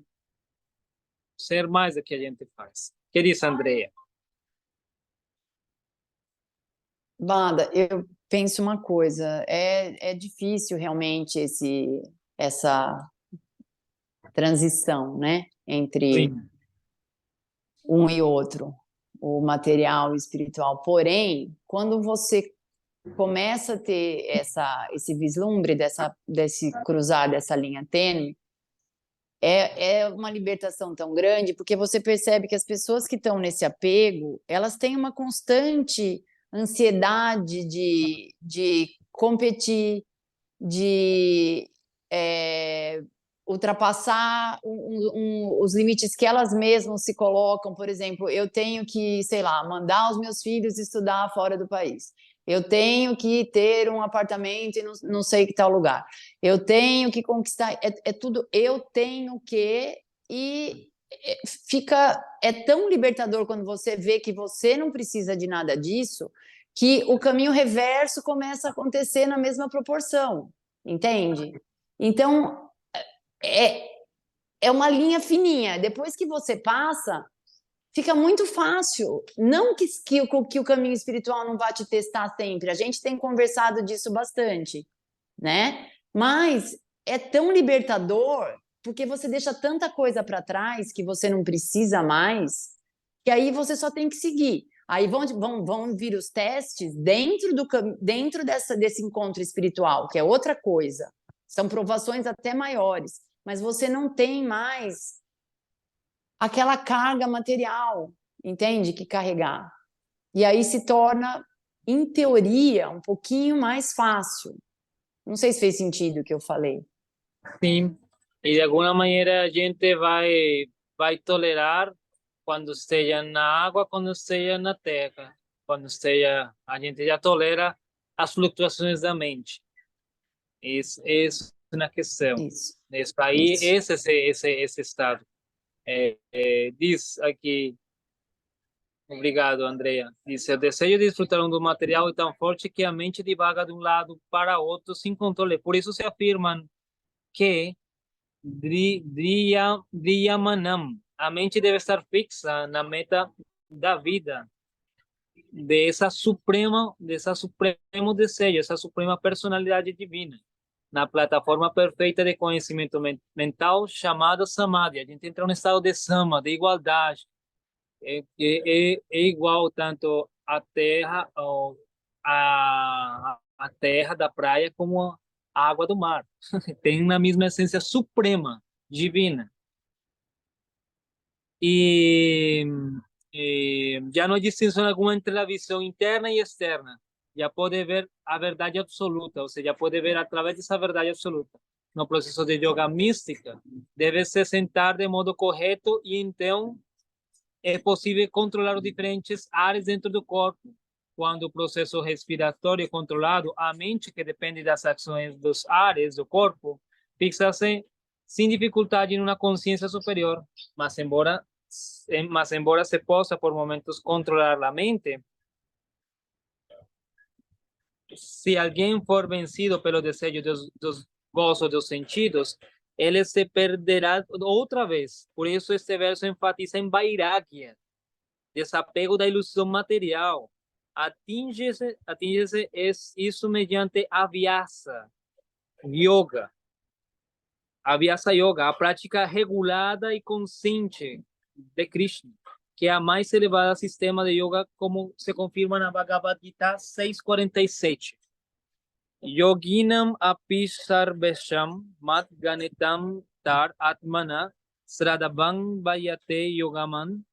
ser mais do que a gente faz. Que diz Andrea? Banda, eu penso uma coisa, é difícil realmente essa transição, né, entre Sim, um e outro, o material e o espiritual. Porém, quando você começa a ter esse vislumbre desse cruzar dessa linha tênue, é uma libertação tão grande, porque você percebe que as pessoas que estão nesse apego, elas têm uma constante ansiedade de competir, de ultrapassar os limites que elas mesmas se colocam. Por exemplo, eu tenho que, sei lá, mandar os meus filhos estudar fora do país. Eu tenho que ter um apartamento em não sei que tal lugar. Eu tenho que conquistar. É tudo eu tenho que. E é tão libertador quando você vê que você não precisa de nada disso, que o caminho reverso começa a acontecer na mesma proporção, entende? Então, é, é uma linha fininha. Depois que você passa, fica muito fácil. Não que o caminho espiritual não vá te testar sempre. A gente tem conversado disso bastante, né? Mas é tão libertador, porque você deixa tanta coisa para trás que você não precisa mais, que aí você só tem que seguir. Aí vão vir os testes dentro desse encontro espiritual, que é outra coisa. São provações até maiores, mas você não tem mais aquela carga material, entende? Que carregar. E aí se torna, em teoria, um pouquinho mais fácil. Não sei se fez sentido o que eu falei. sim. E de alguma maneira a gente vai tolerar quando esteja na água, quando esteja na terra, quando esteja, a gente já tolera as flutuações da mente. Isso é uma questão. Isso. Isso aí, Isso. esse estado. Diz aqui Obrigado, Andrea. Dice, o desejo de desfrutar do material é tão forte que a mente divaga de um lado para outro sem controle. Por isso se afirman que Driyamanam, a mente deve estar fixa na meta da vida, dessa supremo desejo, essa suprema personalidade divina, na plataforma perfeita de conhecimento mental chamada Samadhi. A gente entra no estado de Sama, de igualdade. É igual tanto a terra, a terra da praia como a água do mar. Tem na mesma essência suprema, divina. E, já não há distinção alguma entre a visão interna e externa. Já pode ver a verdade absoluta, ou seja, pode ver através dessa verdade absoluta. No processo de yoga mística, deve se sentar de modo correto e então é possível controlar os diferentes áreas dentro do corpo. Quando o processo respiratório é controlado, a mente, que depende das ações das áreas do corpo, fixa-se sem dificuldade em uma consciência superior. Mas embora se possa por momentos controlar a mente, se alguém for vencido pelo desejo dos gozos dos sentidos, ele se perderá outra vez. Por isso este verso enfatiza em vairagya, desapego da ilusão material. Atinge-se isso mediante a vyasa yoga. A vyasa yoga, a prática regulada e consciente de Krishna, que é a mais elevada sistema de yoga, como se confirma na Bhagavad Gita 6.47. Yoginam api sarvesham mat ganitam tar atmana sradabang vayate yogaman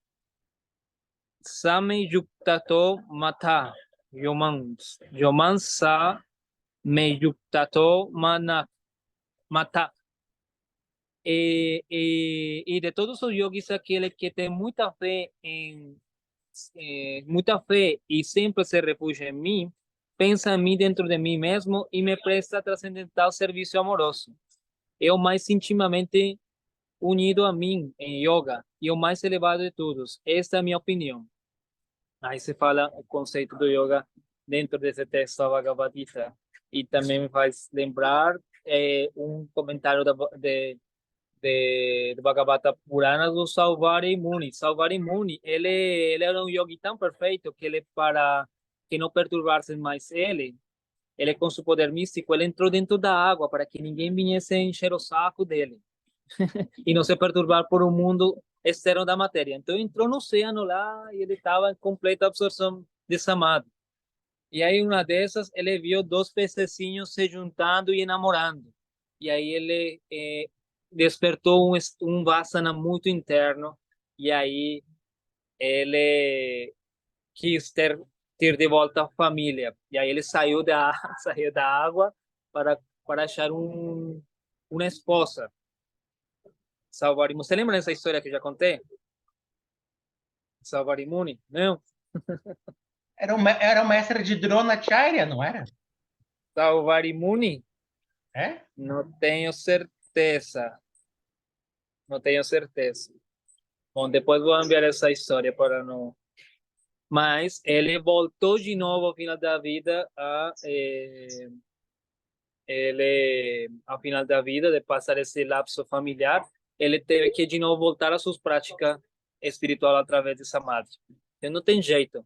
Same yuktato mata yoman sa me yuktato mata. E de todos os yogis, aquele que tem muita fé e sempre se refugia em mim, pensa em mim dentro de mim mesmo e me presta transcendental serviço amoroso. É o mais intimamente unido a mim em yoga e o mais elevado de todos. Esta é a minha opinião. Aí se fala o conceito do yoga dentro desse texto da Bhagavad Gita. E também me faz lembrar um comentário do Bhagavata Purana do Sauvari Muni. Sauvari Muni, ele era um yogi tão perfeito que ele, para que não perturbasse mais ele com seu poder místico, ele entrou dentro da água para que ninguém viesse encher o saco dele e não se perturbar por um mundo externo da matéria. Então entrou no oceano lá e ele estava em completa absorção de samadhi. E aí uma dessas ele viu dois pecezinhos se juntando e namorando. E aí ele despertou um vasana muito interno e aí ele quis ter de volta a família. E aí ele saiu saiu da água para achar uma esposa. Salvarimuni. Você lembra dessa história que eu já contei? Salvarimuni? Não? Era o mestre de Dronacharya, não era? Salvarimuni? É? Não tenho certeza. Não tenho certeza. Bom, depois vou enviar essa história para não... Mas ele voltou de novo ao final da vida ao final da vida, de passar esse lapso familiar, ele teve que de novo voltar às suas práticas espirituais através de Samadhi. Então não tem jeito.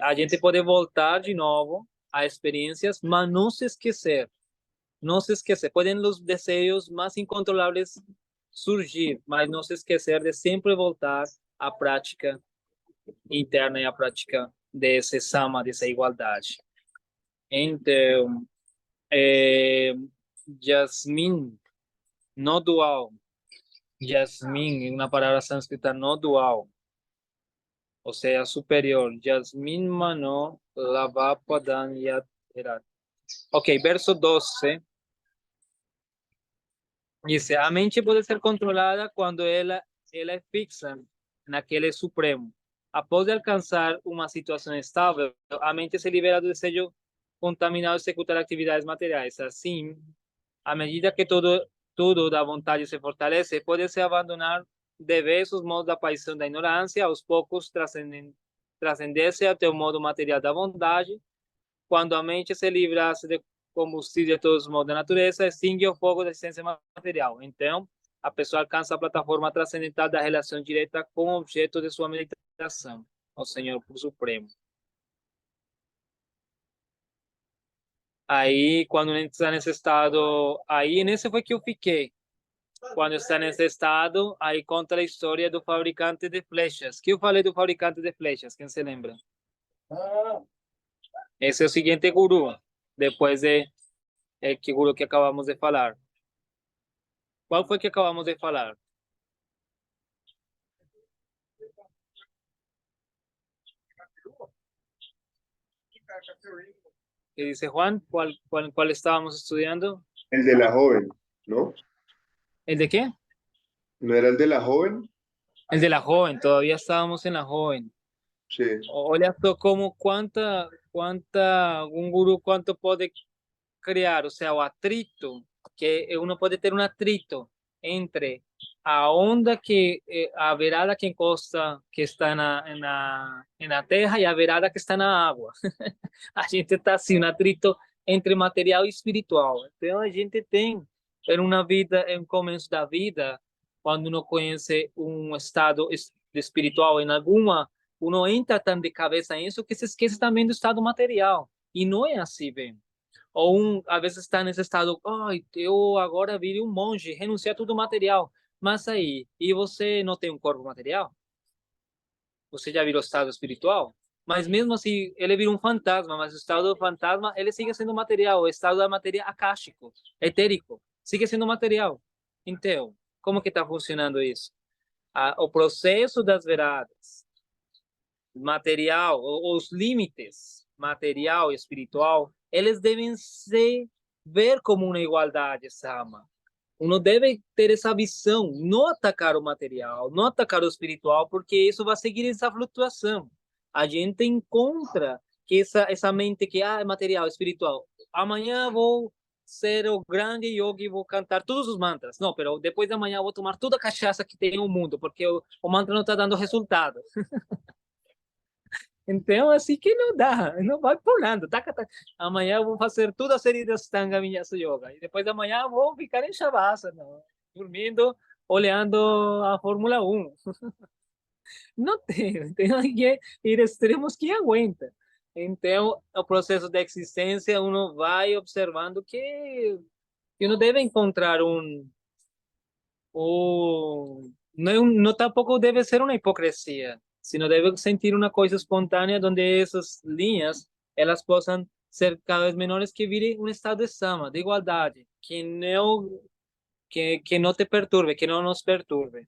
A gente pode voltar de novo a experiências, mas não se esquecer. Não se esquecer. Podem os desejos mais incontroláveis surgir, mas não se esquecer de sempre voltar à prática interna e à prática desse sama, dessa igualdade. Então, Jasmine, no dual. Jasmine é uma palavra sânscrita no dual, ou seja, superior. Jasmine mano lavapadan yat erat. Ok, verso 12. Dice, a mente pode ser controlada quando ela é fixa naquele supremo. Após alcançar uma situação estável, a mente se libera do desejo contaminado de executar atividades materiais. Assim, à medida que tudo da vontade se fortalece, pode-se abandonar de vez os modos da paixão da ignorância, aos poucos transcendesse até o modo material da bondade. Quando a mente se livrasse de combustível de todos os modos da natureza, extingue o fogo da existência material. Então, a pessoa alcança a plataforma transcendental da relação direta com o objeto de sua meditação, o Senhor Supremo. Aí, quando está nesse estado, aí nesse foi que eu fiquei. Quando está nesse estado, aí conta a história do fabricante de flechas. Que eu falei do fabricante de flechas, quem se lembra? Esse é o seguinte guru, depois é que guru que acabamos de falar. Qual foi que acabamos de falar? ¿Qué dice Juan? ¿Cuál estábamos estudiando? El de la joven, ¿no? ¿El de qué? ¿No era el de la joven? El de la joven, todavía estábamos en la joven. Sí. Olha só como um guru quanto pode criar, ou seja, o atrito, que uno pode ter um atrito entre a onda a virada que encosta, que está na terra e a virada que está na água. A gente está assim, um atrito entre material e espiritual. Então a gente tem uma vida, em começo da vida, quando uno conhece um estado espiritual em alguma, uno entra tão de cabeça nisso que se esquece também do estado material. E não é assim, bem. Ou às vezes está nesse estado, eu agora virei um monge, renunciar a tudo material. Mas aí, e você não tem um corpo material? Você já virou estado espiritual? Mas mesmo assim, ele vira um fantasma, mas o estado do fantasma, ele sigue sendo material, o estado da matéria akáshico, etérico, sigue sendo material. Então, como que está funcionando isso? O processo das viradas, material, os limites material e espiritual, eles devem se ver como uma igualdade, Sama. Uno deve ter essa visão, não atacar o material, não atacar o espiritual, porque isso vai seguir essa flutuação. A gente encontra que essa mente que é material, espiritual. Amanhã vou ser o grande yogi, vou cantar todos os mantras. Não, mas depois de amanhã vou tomar toda a cachaça que tem no mundo, porque o mantra não está dando resultado. Então, assim que não dá, não vai pulando. Taca, taca. Amanhã eu vou fazer todas as série de Astanga Vinyasa Yoga. E depois de amanhã eu vou ficar em Shavasana, dormindo, olhando a Fórmula 1. Não tem que ir extremos que aguenta. Então, o processo de existência, uno vai observando que uno deve encontrar não tampouco deve ser uma hipocrisia, sino deve sentir uma coisa espontânea onde essas linhas elas possam ser cada vez menores, que vire um estado de sama, de igualdade, que não te perturbe, que não nos perturbe.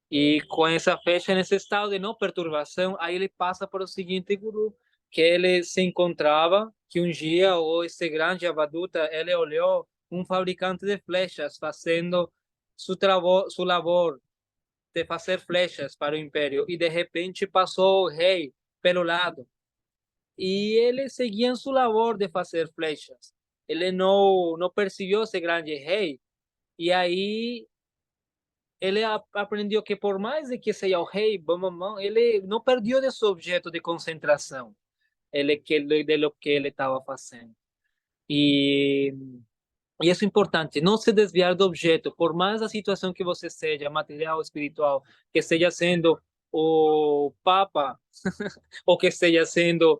E com essa fecha nesse estado de não perturbação, aí ele passa para o seguinte guru, que ele se encontrava, que um dia esse grande Avaduta, ele olhou um fabricante de flechas fazendo sua labor de fazer flechas para o império, e de repente passou o rei pelo lado, e ele seguia em sua labor de fazer flechas. Ele não percebeu esse grande rei, e aí ele aprendeu que por mais de que seja o rei, ele não perdeu de seu objeto de concentração, de lo que ele estava fazendo. E isso é importante, não se desviar do objeto, por mais a situação que você seja, material, espiritual, que esteja sendo o Papa, ou que esteja sendo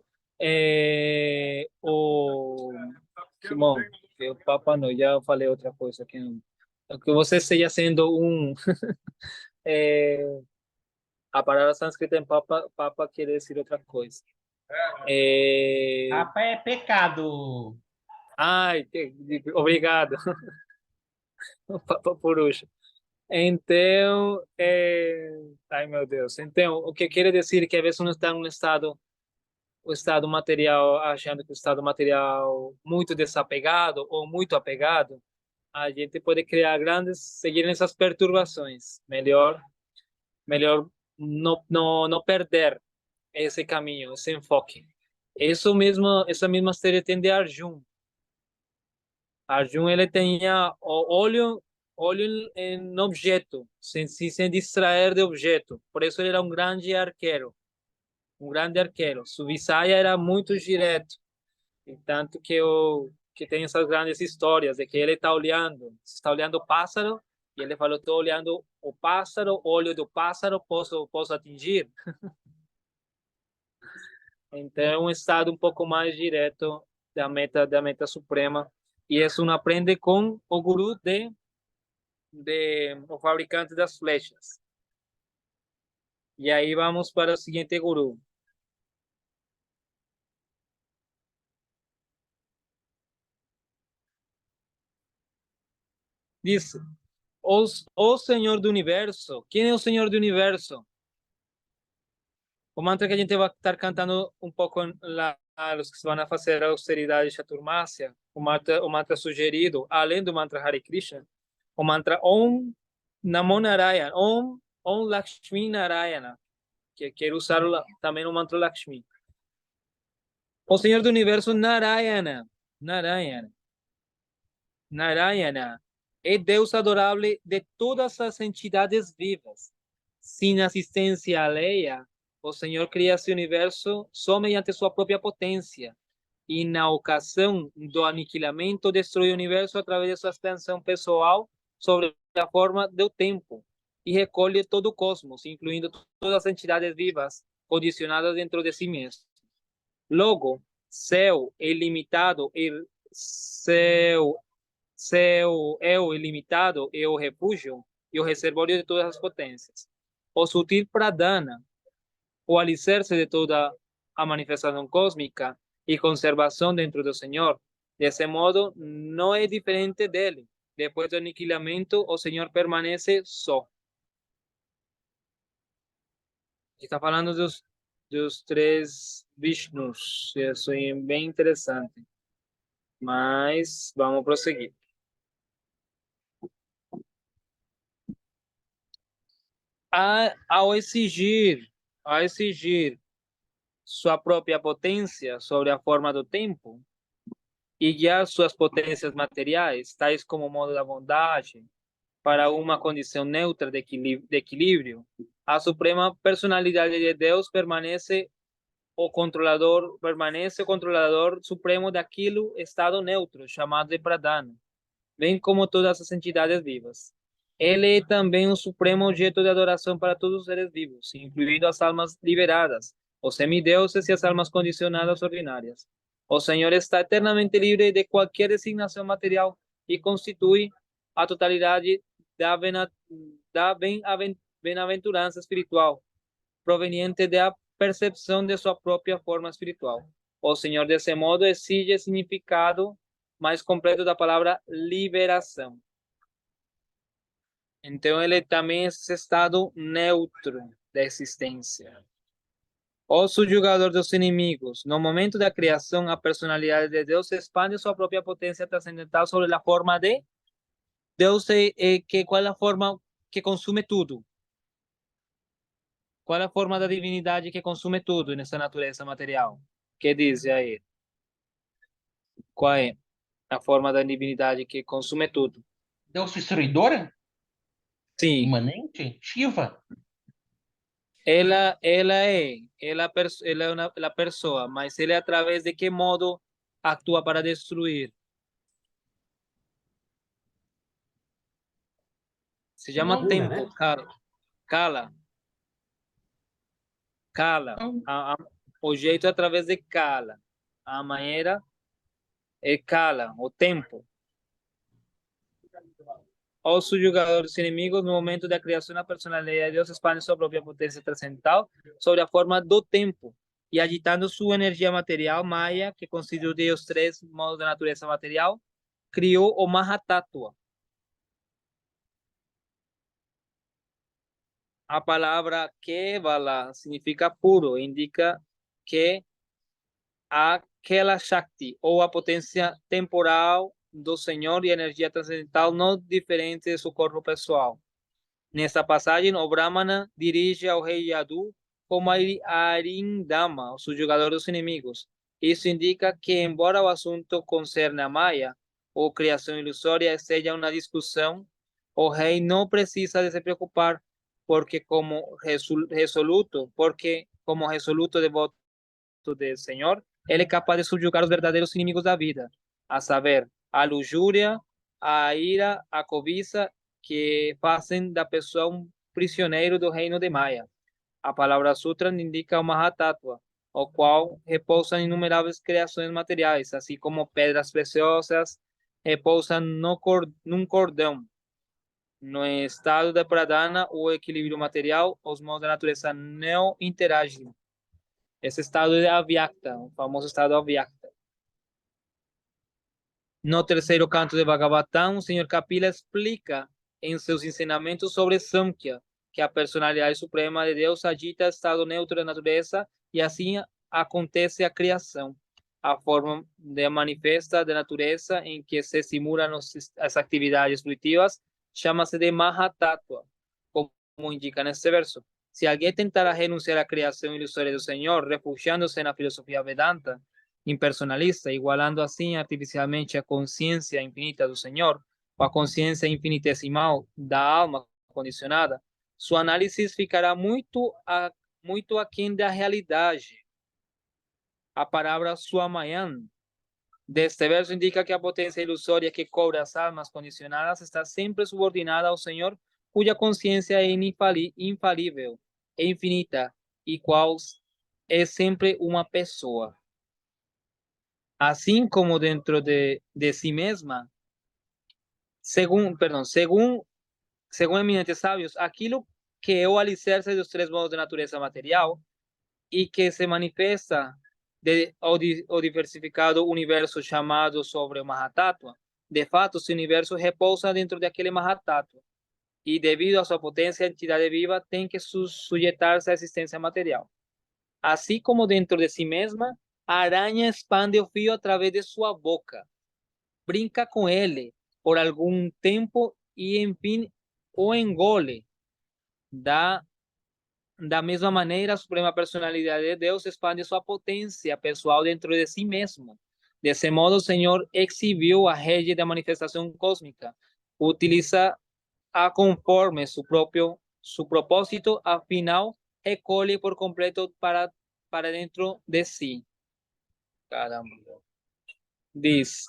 o Papa não, já falei outra coisa aqui, que você esteja sendo a palavra sânscrita em Papa quer dizer outra coisa. Papa é pecado. Ai, obrigado. Papa Purusha. Então, ai meu Deus. Então, o que quer dizer que às vezes uno está em o estado material, achando que o estado material muito desapegado ou muito apegado, a gente pode criar seguir nessas perturbações. Melhor não perder esse caminho, esse enfoque. Essa mesma série tem de Arjun. Arjun, ele tinha olho em objeto, sem distrair de objeto. Por isso ele era um grande arqueiro. um grande arqueiro. Sua visagem era muito direto, e tanto que tem essas grandes histórias de que ele está olhando o pássaro, e ele falou, estou olhando o pássaro, olho do pássaro, posso atingir. Então, é um estado um pouco mais direto da meta suprema. E isso uno aprende com o guru o fabricante das flechas. E aí vamos para o seguinte guru. Diz, o Senhor do Universo. Quem é o Senhor do Universo? O mantra que a gente vai estar cantando um pouco lá, os que vão fazer a austeridade Chaturmasya, o mantra sugerido, além do mantra Hare Krishna, o mantra Om Namo Narayana, Om Lakshmi Narayana, que quero usar também o mantra Lakshmi. O Senhor do Universo Narayana, Narayana, é Deus adorável de todas as entidades vivas. Sem assistência alheia, o Senhor cria esse universo só mediante sua própria potência. E na ocasião do aniquilamento, destrói o universo através de sua expansão pessoal sobre a forma do tempo. E recolhe todo o cosmos, incluindo todas as entidades vivas, condicionadas dentro de si mesmo. Logo, céu ilimitado e seu eu ilimitado é o refúgio e o reservório de todas as potências. O sutil pradana, o alicerce de toda a manifestação cósmica e conservação dentro do Senhor. Desse modo, não é diferente dele. Depois do aniquilamento, o Senhor permanece só. Está falando dos três Vishnus. Isso é bem interessante. Mas vamos prosseguir. Ao exigir sua própria potência sobre a forma do tempo e guiar suas potências materiais, tais como o modo da bondade, para uma condição neutra de equilíbrio, a suprema personalidade de Deus permanece o controlador supremo daquilo estado neutro, chamado de pradana, bem como todas as entidades vivas. Ele é também o supremo objeto de adoração para todos os seres vivos, incluindo as almas liberadas, os semideuses e as almas condicionadas ordinárias. O Senhor está eternamente livre de qualquer designação material e constitui a totalidade da bem-aventurança espiritual, proveniente da percepção de sua própria forma espiritual. O Senhor, desse modo, exige significado mais completo da palavra liberação. Então, ele também é esse estado neutro da existência. O subjugador dos inimigos. No momento da criação, a personalidade de Deus expande sua própria potência transcendental sobre a forma de Deus. Qual é a forma que consume tudo? Qual é a forma da divindade que consume tudo nessa natureza material? Que diz aí? Qual é a forma da divindade que consume tudo? Deus destruidora? Sim. Imanente? Shiva? Ela é uma pessoa, mas ele através de que modo atua para destruir? Se chama Não, tempo, né? Kala. não. O jeito é através de Kala. A maneira é Kala, o tempo. O subjugador dos inimigos, no momento da criação da personalidade de Deus, expande sua própria potência transcendental sobre a forma do tempo e agitando sua energia material, Maya, que constitui os três modos da natureza material, criou o Mahatattva. A palavra Kevala significa puro, indica que aquela Shakti, ou a potência temporal do Senhor e a energia transcendental não diferente de seu corpo pessoal. Nesta passagem, o Brahmana dirige ao rei Yadu como Arindama, o subjugador dos inimigos. Isso indica que, embora o assunto concerne a Maya, ou criação ilusória, seja uma discussão, o rei não precisa de se preocupar, porque como resoluto, porque como resoluto devoto del Señor, Él es capaz de subyugar los verdaderos inimigos da vida, a saber, a lujuria, a ira, a cobiça, que fazem da pessoa prisioneiro do reino de Maya. A palavra sutra indica uma Mahatatwa, o qual repousa em inumeráveis criações materiais, assim como pedras preciosas repousam num cordão. No estado de pradana, o equilíbrio material, os modos da natureza não interagem. Esse estado de avyakta, o famoso estado avyakta. No terceiro canto de Bhagavatam, o Senhor Kapila explica em seus ensinamentos sobre Samkhya, que a personalidade suprema de Deus agita o estado neutro da natureza e assim acontece a criação. A forma de manifesta da natureza em que se simulam as atividades fruitivas chama-se de Mahatattva, como indica neste verso. Se alguém tentar renunciar à criação ilusória do Senhor, refugiando-se na filosofia Vedanta impersonalista, igualando assim artificialmente a consciência infinita do Senhor, ou a consciência infinitesimal da alma condicionada, sua análise ficará muito aquém da realidade. A palavra Swamayan deste verso indica que a potência ilusória que cobra as almas condicionadas está sempre subordinada ao Senhor, cuja consciência é infalível, é infinita e qual é sempre uma pessoa. Assim como dentro de si mesma, según eminentes sábios, aquilo que é o alicerce dos três modos de natureza material e que se manifesta o diversificado universo chamado sobre o Mahatattva, de fato, esse universo repousa dentro daquele Mahatattva e, devido à sua potência, a entidade viva tem que sujeitar-se à existência material. Assim como dentro de si mesma, a aranha expande o fio através de sua boca, brinca com ele por algum tempo e, enfim, o engole. Da mesma maneira, a suprema personalidade de Deus expande sua potência pessoal dentro de si mesmo. Desse modo, o Senhor exibiu a rede da manifestação cósmica, utiliza-a conforme su propósito, afinal, recolhe por completo para dentro de si. Caramba. Diz: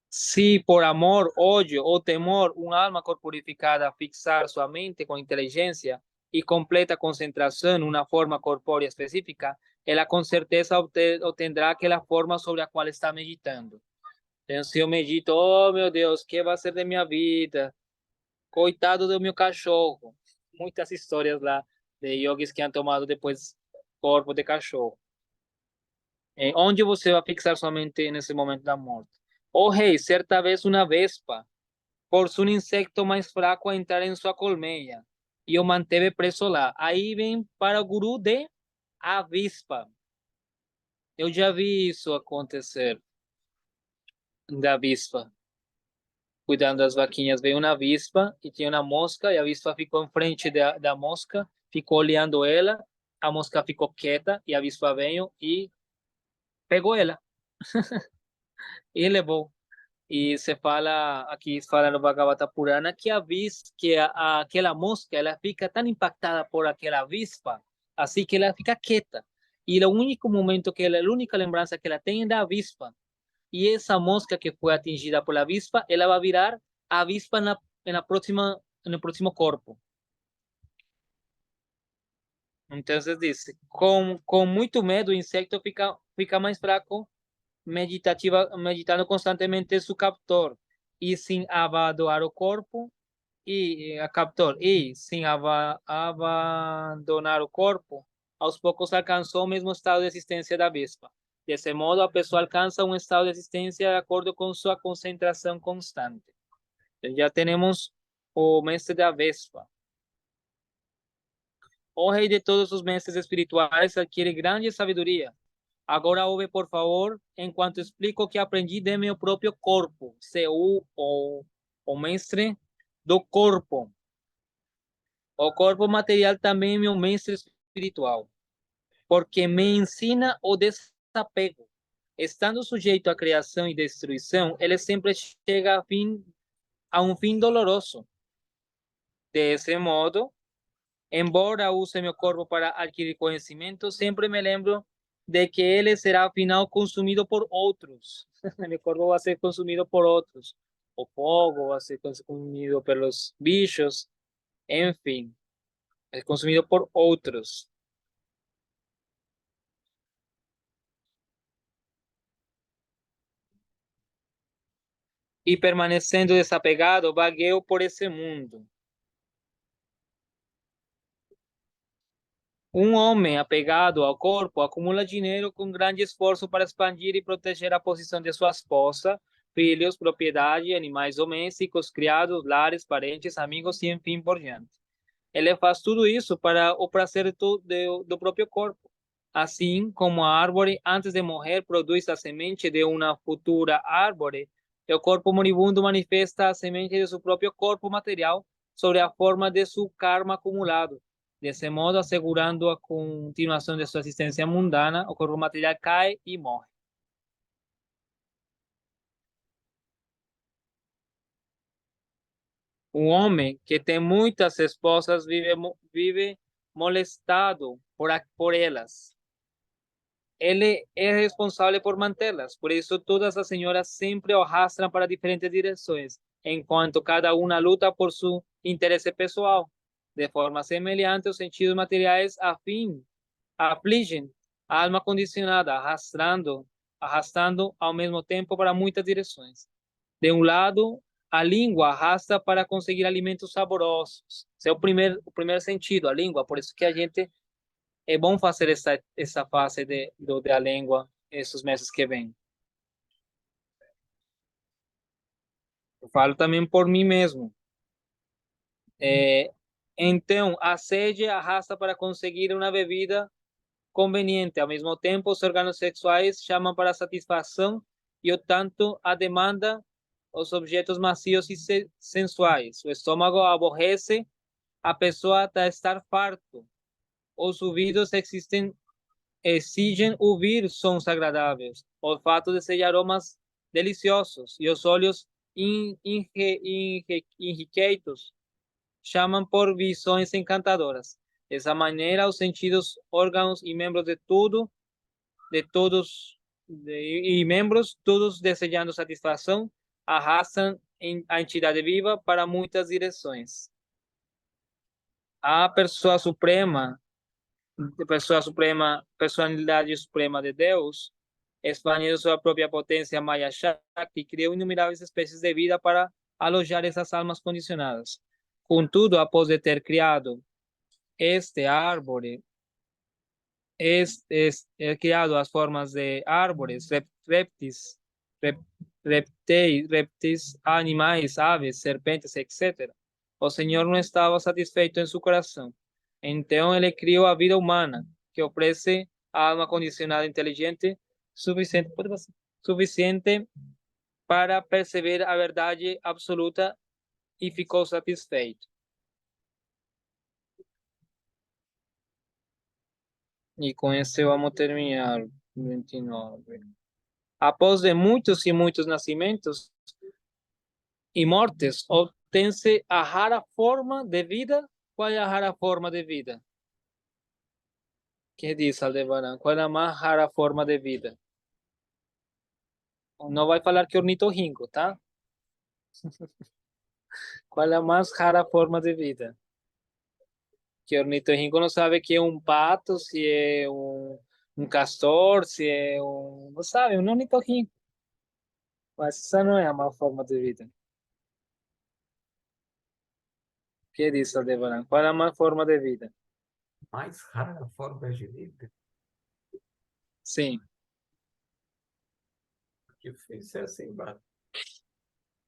se por amor, ódio ou temor, uma alma corporificada fixar sua mente com inteligência e completa concentração em uma forma corpórea específica, ela com certeza obtendrá aquela forma sobre a qual está meditando. Então, se eu medito, oh meu Deus, o que vai ser de minha vida? Coitado do meu cachorro. Muitas histórias lá de yogis que han tomado depois corpo de cachorro. Onde você vai fixar sua mente nesse momento da morte? Oh rei, certa vez uma vespa forçou um insecto mais fraco a entrar em sua colmeia e o manteve preso lá. Aí vem para o guru de avispa. Eu já vi isso acontecer. Da avispa. Cuidando das vaquinhas, veio uma avispa e tinha uma mosca, e a avispa ficou em frente da mosca, ficou olhando ela, a mosca ficou quieta, e a avispa veio e pegou ela. E levou. E se fala, aqui fala no Bhagavata Purana, que aquela mosca, ela fica tão impactada por aquela avispa, assim que ela fica quieta. E o único momento a única lembrança que ela tem é da avispa. E essa mosca que foi atingida pela avispa, ela vai virar a avispa no próximo corpo. Então, diz, com muito medo, o insecto fica mais fraco, meditando constantemente su captor e sem abandonar o corpo abandonar o corpo, aos poucos alcançou o mesmo estado de existência da vespa. Desse modo, a pessoa alcança um estado de existência de acordo com sua concentração constante. Então, já temos o mestre da vespa. O rei de todos os mestres espirituais adquire grande sabedoria. Agora ouve, por favor, enquanto explico o que aprendi de meu próprio corpo. O mestre do corpo. O corpo material também é meu mestre espiritual, porque me ensina o desapego. Estando sujeito à criação e destruição, ele sempre chega a um fim doloroso. Desse modo, Embora use meu corpo para adquirir conhecimento, sempre me lembro de que ele será afinal consumido por outros. Meu corpo vai ser consumido por outros. O fogo vai ser consumido pelos bichos, enfim, é consumido por outros. E permanecendo desapegado, vagueo por esse mundo. Homem apegado ao corpo acumula dinheiro com grande esforço para expandir e proteger a posição de sua esposa, filhos, propriedade, animais domésticos, criados, lares, parentes, amigos e enfim por diante. Ele faz tudo isso para o prazer do próprio corpo. Assim como a árvore, antes de morrer, produz a semente de uma futura árvore, o corpo moribundo manifesta a semente de seu próprio corpo material sobre a forma de seu karma acumulado. Desse modo, assegurando a continuação de sua existência mundana, o corpo material cai e morre. Um homem que tem muitas esposas vive molestado por elas. Ele é responsável por mantê-las, por isso todas as senhoras sempre o arrastam para diferentes direções, enquanto cada uma luta por seu interesse pessoal. De forma semelhante, os sentidos materiais afligem a alma condicionada, arrastando ao mesmo tempo para muitas direções. De um lado, a língua arrasta para conseguir alimentos saborosos. Esse é o primeiro sentido, a língua. Por isso que a gente é bom fazer essa fase da língua esses meses que vêm. Eu falo também por mim mesmo. Então, a sede arrasta para conseguir uma bebida conveniente. Ao mesmo tempo, os órgãos sexuais chamam para a satisfação e, o tanto, a demanda os objetos macios e sensuais. O estômago aborrece a pessoa até estar farto. Os ouvidos exigem ouvir sons agradáveis. O olfato deseja aromas deliciosos. E os olhos inquietos chamam por visões encantadoras. Dessa maneira, os sentidos, órgãos e membros membros, todos desejando satisfação, arrastam a entidade viva para muitas direções. A personalidade suprema de Deus, expandindo sua própria potência Maya Shakti, criou inumeráveis espécies de vida para alojar essas almas condicionadas. Contudo, após de ter criado este árvore, criado as formas de árvores, répteis, animais, aves, serpentes, etc. O Senhor não estava satisfeito em seu coração. Então ele criou a vida humana, que oferece a alma condicionada inteligente suficiente para perceber a verdade absoluta e ficou satisfeito. E com isso vamos terminar. 29. Após de muitos e muitos nascimentos e mortes, obtém-se a rara forma de vida. Qual é a rara forma de vida? Que diz Aldebaran? Qual é a mais rara forma de vida? Não vai falar que ornitorrinco, tá? Qual é a mais rara forma de vida? Que ornitorrinco não sabe que é um pato, se é um castor, se é não sabe, um ornitorrinco. Mas essa não é a má forma de vida. Que diz Aldebaran? Qual é a má forma de vida? Mais rara forma de vida? Sim. Difícil é assim, mano.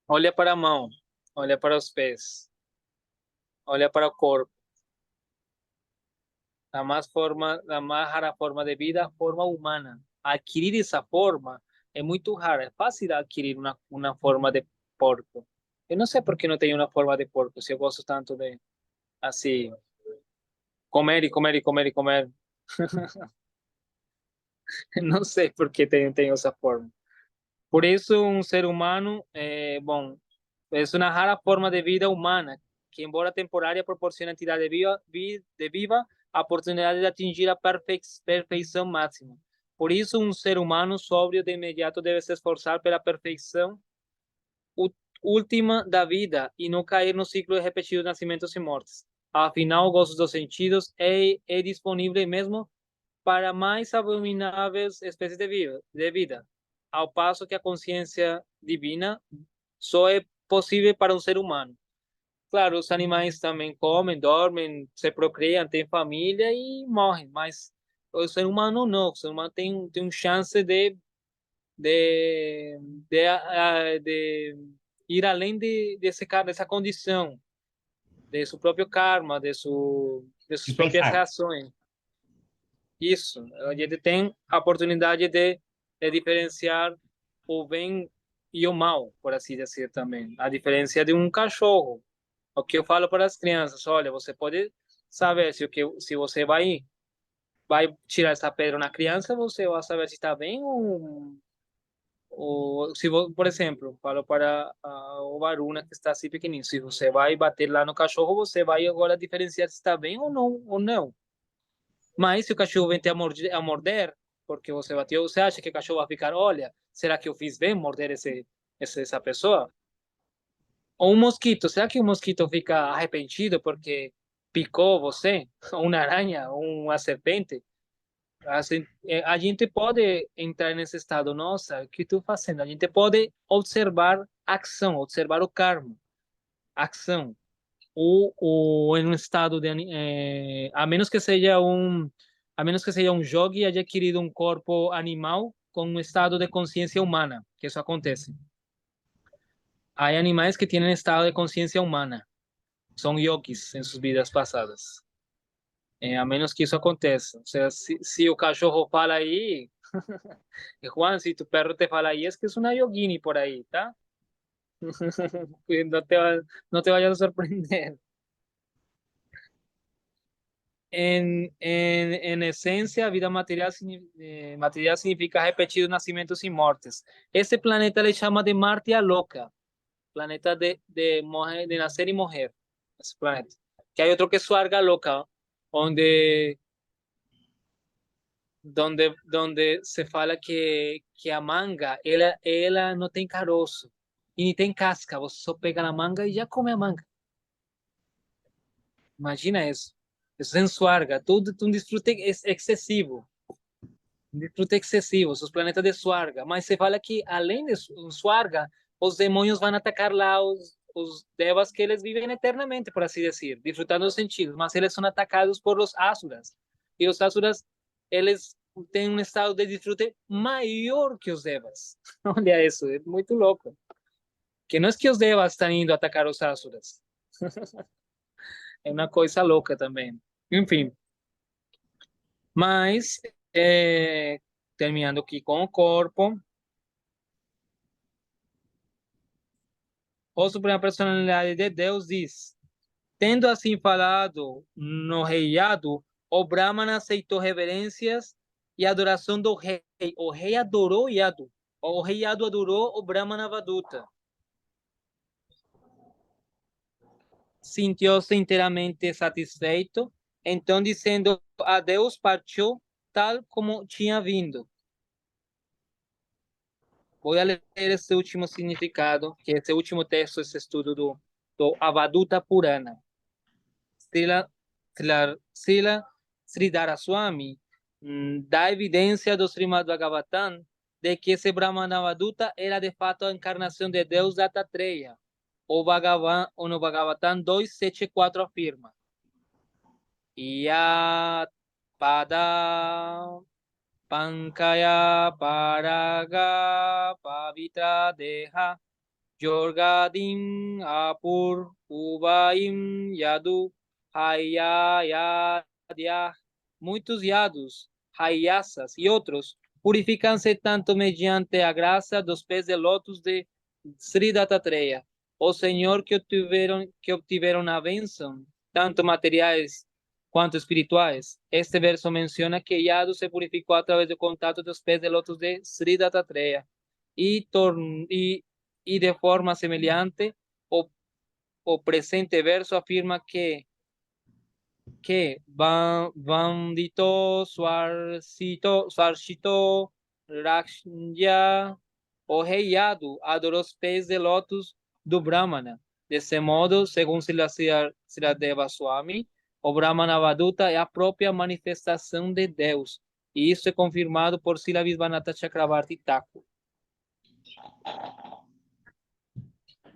Olha para a mão, olha para os pés, olha para o corpo. A mais rara forma de vida, a forma humana. Adquirir essa forma é muito raro. É fácil adquirir uma forma de porco. Eu não sei por que não tenho uma forma de porco, se eu gosto tanto de, assim, comer e comer e comer e comer. Não sei por que tenho essa forma. Por isso, um ser humano, é uma rara forma de vida humana que embora temporária, proporciona à entidade viva a oportunidade de atingir a perfeição máxima. Por isso, um ser humano sóbrio de imediato deve se esforçar pela perfeição última da vida e não cair no ciclo de repetidos nascimentos e mortes. Afinal, o gozo dos sentidos é disponível mesmo para mais abomináveis espécies de vida, ao passo que a consciência divina só é possível para um ser humano. Claro, os animais também comem, dormem, se procriam, têm família e morrem, mas o ser humano não. O ser humano tem uma chance de, de ir além dessa condição, de seu próprio karma, de suas E próprias pensar. reações. Isso, a gente tem a oportunidade de diferenciar o bem e o mal, por assim dizer também. A diferença de um cachorro. O que eu falo para as crianças, olha, você pode saber se você vai tirar essa pedra na criança, você vai saber se está bem ou se, por exemplo, falo para o Varuna que está assim pequenininho, se você vai bater lá no cachorro, você vai agora diferenciar se está bem ou não. Mas se o cachorro vem te a morder, porque você bateu, você acha que o cachorro vai ficar, olha, será que eu fiz bem morder essa pessoa? Ou um mosquito, será que o mosquito fica arrependido porque picou você? Ou uma aranha, ou uma serpente? Assim, a gente pode entrar nesse estado, nossa, o que estou fazendo? A gente pode observar a ação, observar o karma, a ação. Ou em um estado de, a menos que seja um jogo e haya adquirido um corpo animal com um estado de consciência humana, que isso acontece. Há animais que têm estado de consciência humana, são yogis em suas vidas passadas. A menos que isso aconteça. Ou seja, se o cachorro fala aí, Juan, se tu perro te fala aí, é que é uma yogini por aí, tá? No te, no te vayas a sorprender. En esencia, vida material, material significa repetidos nacimientos y muertes. Ese planeta le llama de Marte a Loca, planeta de nacer y morir. Ese planeta. Que hay otro que es Suarga Loca, donde se fala que a manga, ela não tem caroço e nem tem casca. Você só pega a manga e já come a manga. Imagina isso. Isso é em Suarga, tudo um desfrute excessivo. Um desfrute excessivo, os planetas de Suarga. Mas se fala que, além de Suarga, os demônios vão atacar lá os devas que eles vivem eternamente, por assim dizer, disfrutando dos sentidos. Mas eles são atacados por os asuras. E os asuras, eles têm um estado de desfrute maior que os devas. Olha isso, é muito louco. Que não é que os devas estão indo atacar os asuras. É uma coisa louca também. Enfim. Mas, terminando aqui com o corpo, a Suprema Personalidade de Deus diz: tendo assim falado no reiado, o Brahman aceitou reverências e adoração do rei. O rei adorou Yadu. O rei Yadu adorou o Brahman Avaduta. Sentiu-se inteiramente satisfeito, então, dizendo a Deus, partiu tal como tinha vindo. Vou ler esse último significado, que é esse último texto, esse estudo do Avaduta Purana. Srila Sridhara Swami dá evidência do Srimad Bhagavatam de que esse Brahmana Avaduta era de fato a encarnação de Deus Dattatreya. O no Bhagavatam 2.7.4 afirma: Yat Pada Pankaya Paraga Pavitra Deha Jorgadim Apur Ubaim Yadu Hayayadya. Muitos yados, hayasas e outros purificam-se tanto mediante a graça dos pés de lótus de Sri Dattatreya, o Senhor que obtiveram a bênção, tanto materiais quanto espirituais. Este verso menciona que Yadu se purificou através do contato dos pés de lótus de Sri Dattatreya e de forma semelhante, o o presente verso afirma que Vandito, Swarshito, Rakshya o rei Yadu adorou os pés de lótus do Brahmana. Desse modo, segundo Siladeva Swami, o Brahmana Avaduta é a própria manifestação de Deus. E isso é confirmado por Srila Visvanatha Chakravarti Thakur.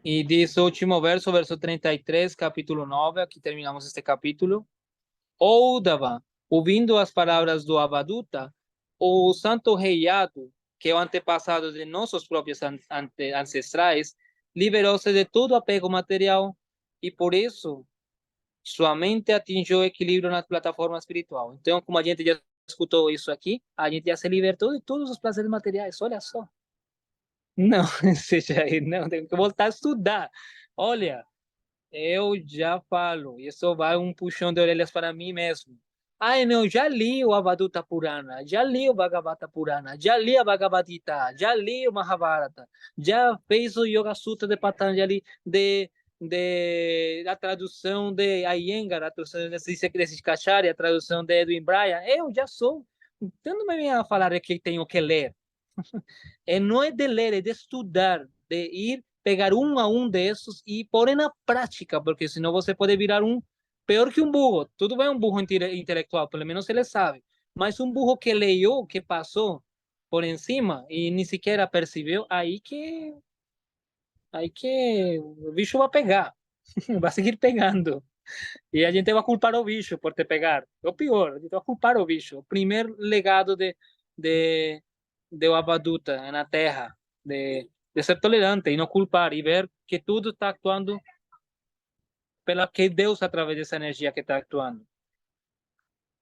E diz o último verso, verso 33, capítulo 9, aqui terminamos este capítulo. O Uddhava, ouvindo as palavras do Avaduta, o santo rei Yadu, que é o antepassado de nossos próprios ancestrais, liberou-se de todo apego material e, por isso, sua mente atingiu o equilíbrio na plataforma espiritual. Então, como a gente já escutou isso aqui, a gente já se libertou de todos os prazeres materiais, olha só. Não, não, tem que voltar a estudar. Olha, eu já falo, isso vai um puxão de orelhas para mim mesmo. Ai, não, já li o Avaduta Purana, já li o Bhagavata Purana, já li a Bhagavad Gita, já li o Mahabharata, já fez o Yoga Sutra de Patanjali, a tradução de Iyengar, a tradução desse Kachari, a tradução de Edwin Bryan. Eu já sou. Então não me venha falar que tenho que ler. Não é de ler, é de estudar, de ir pegar um a um desses e pôr na prática, porque senão você pode virar pior que um burro. Tudo bem, um burro intelectual, pelo menos ele sabe, mas um burro que leu, que passou por cima e nem sequer percebeu, aí que o bicho vai pegar, vai seguir pegando. E a gente vai culpar o bicho por te pegar. É o pior, a gente vai culpar o bicho. O primeiro legado de Avaduta na Terra, de ser tolerante e não culpar, e ver que tudo está actuando pela que Deus, através dessa energia que está actuando.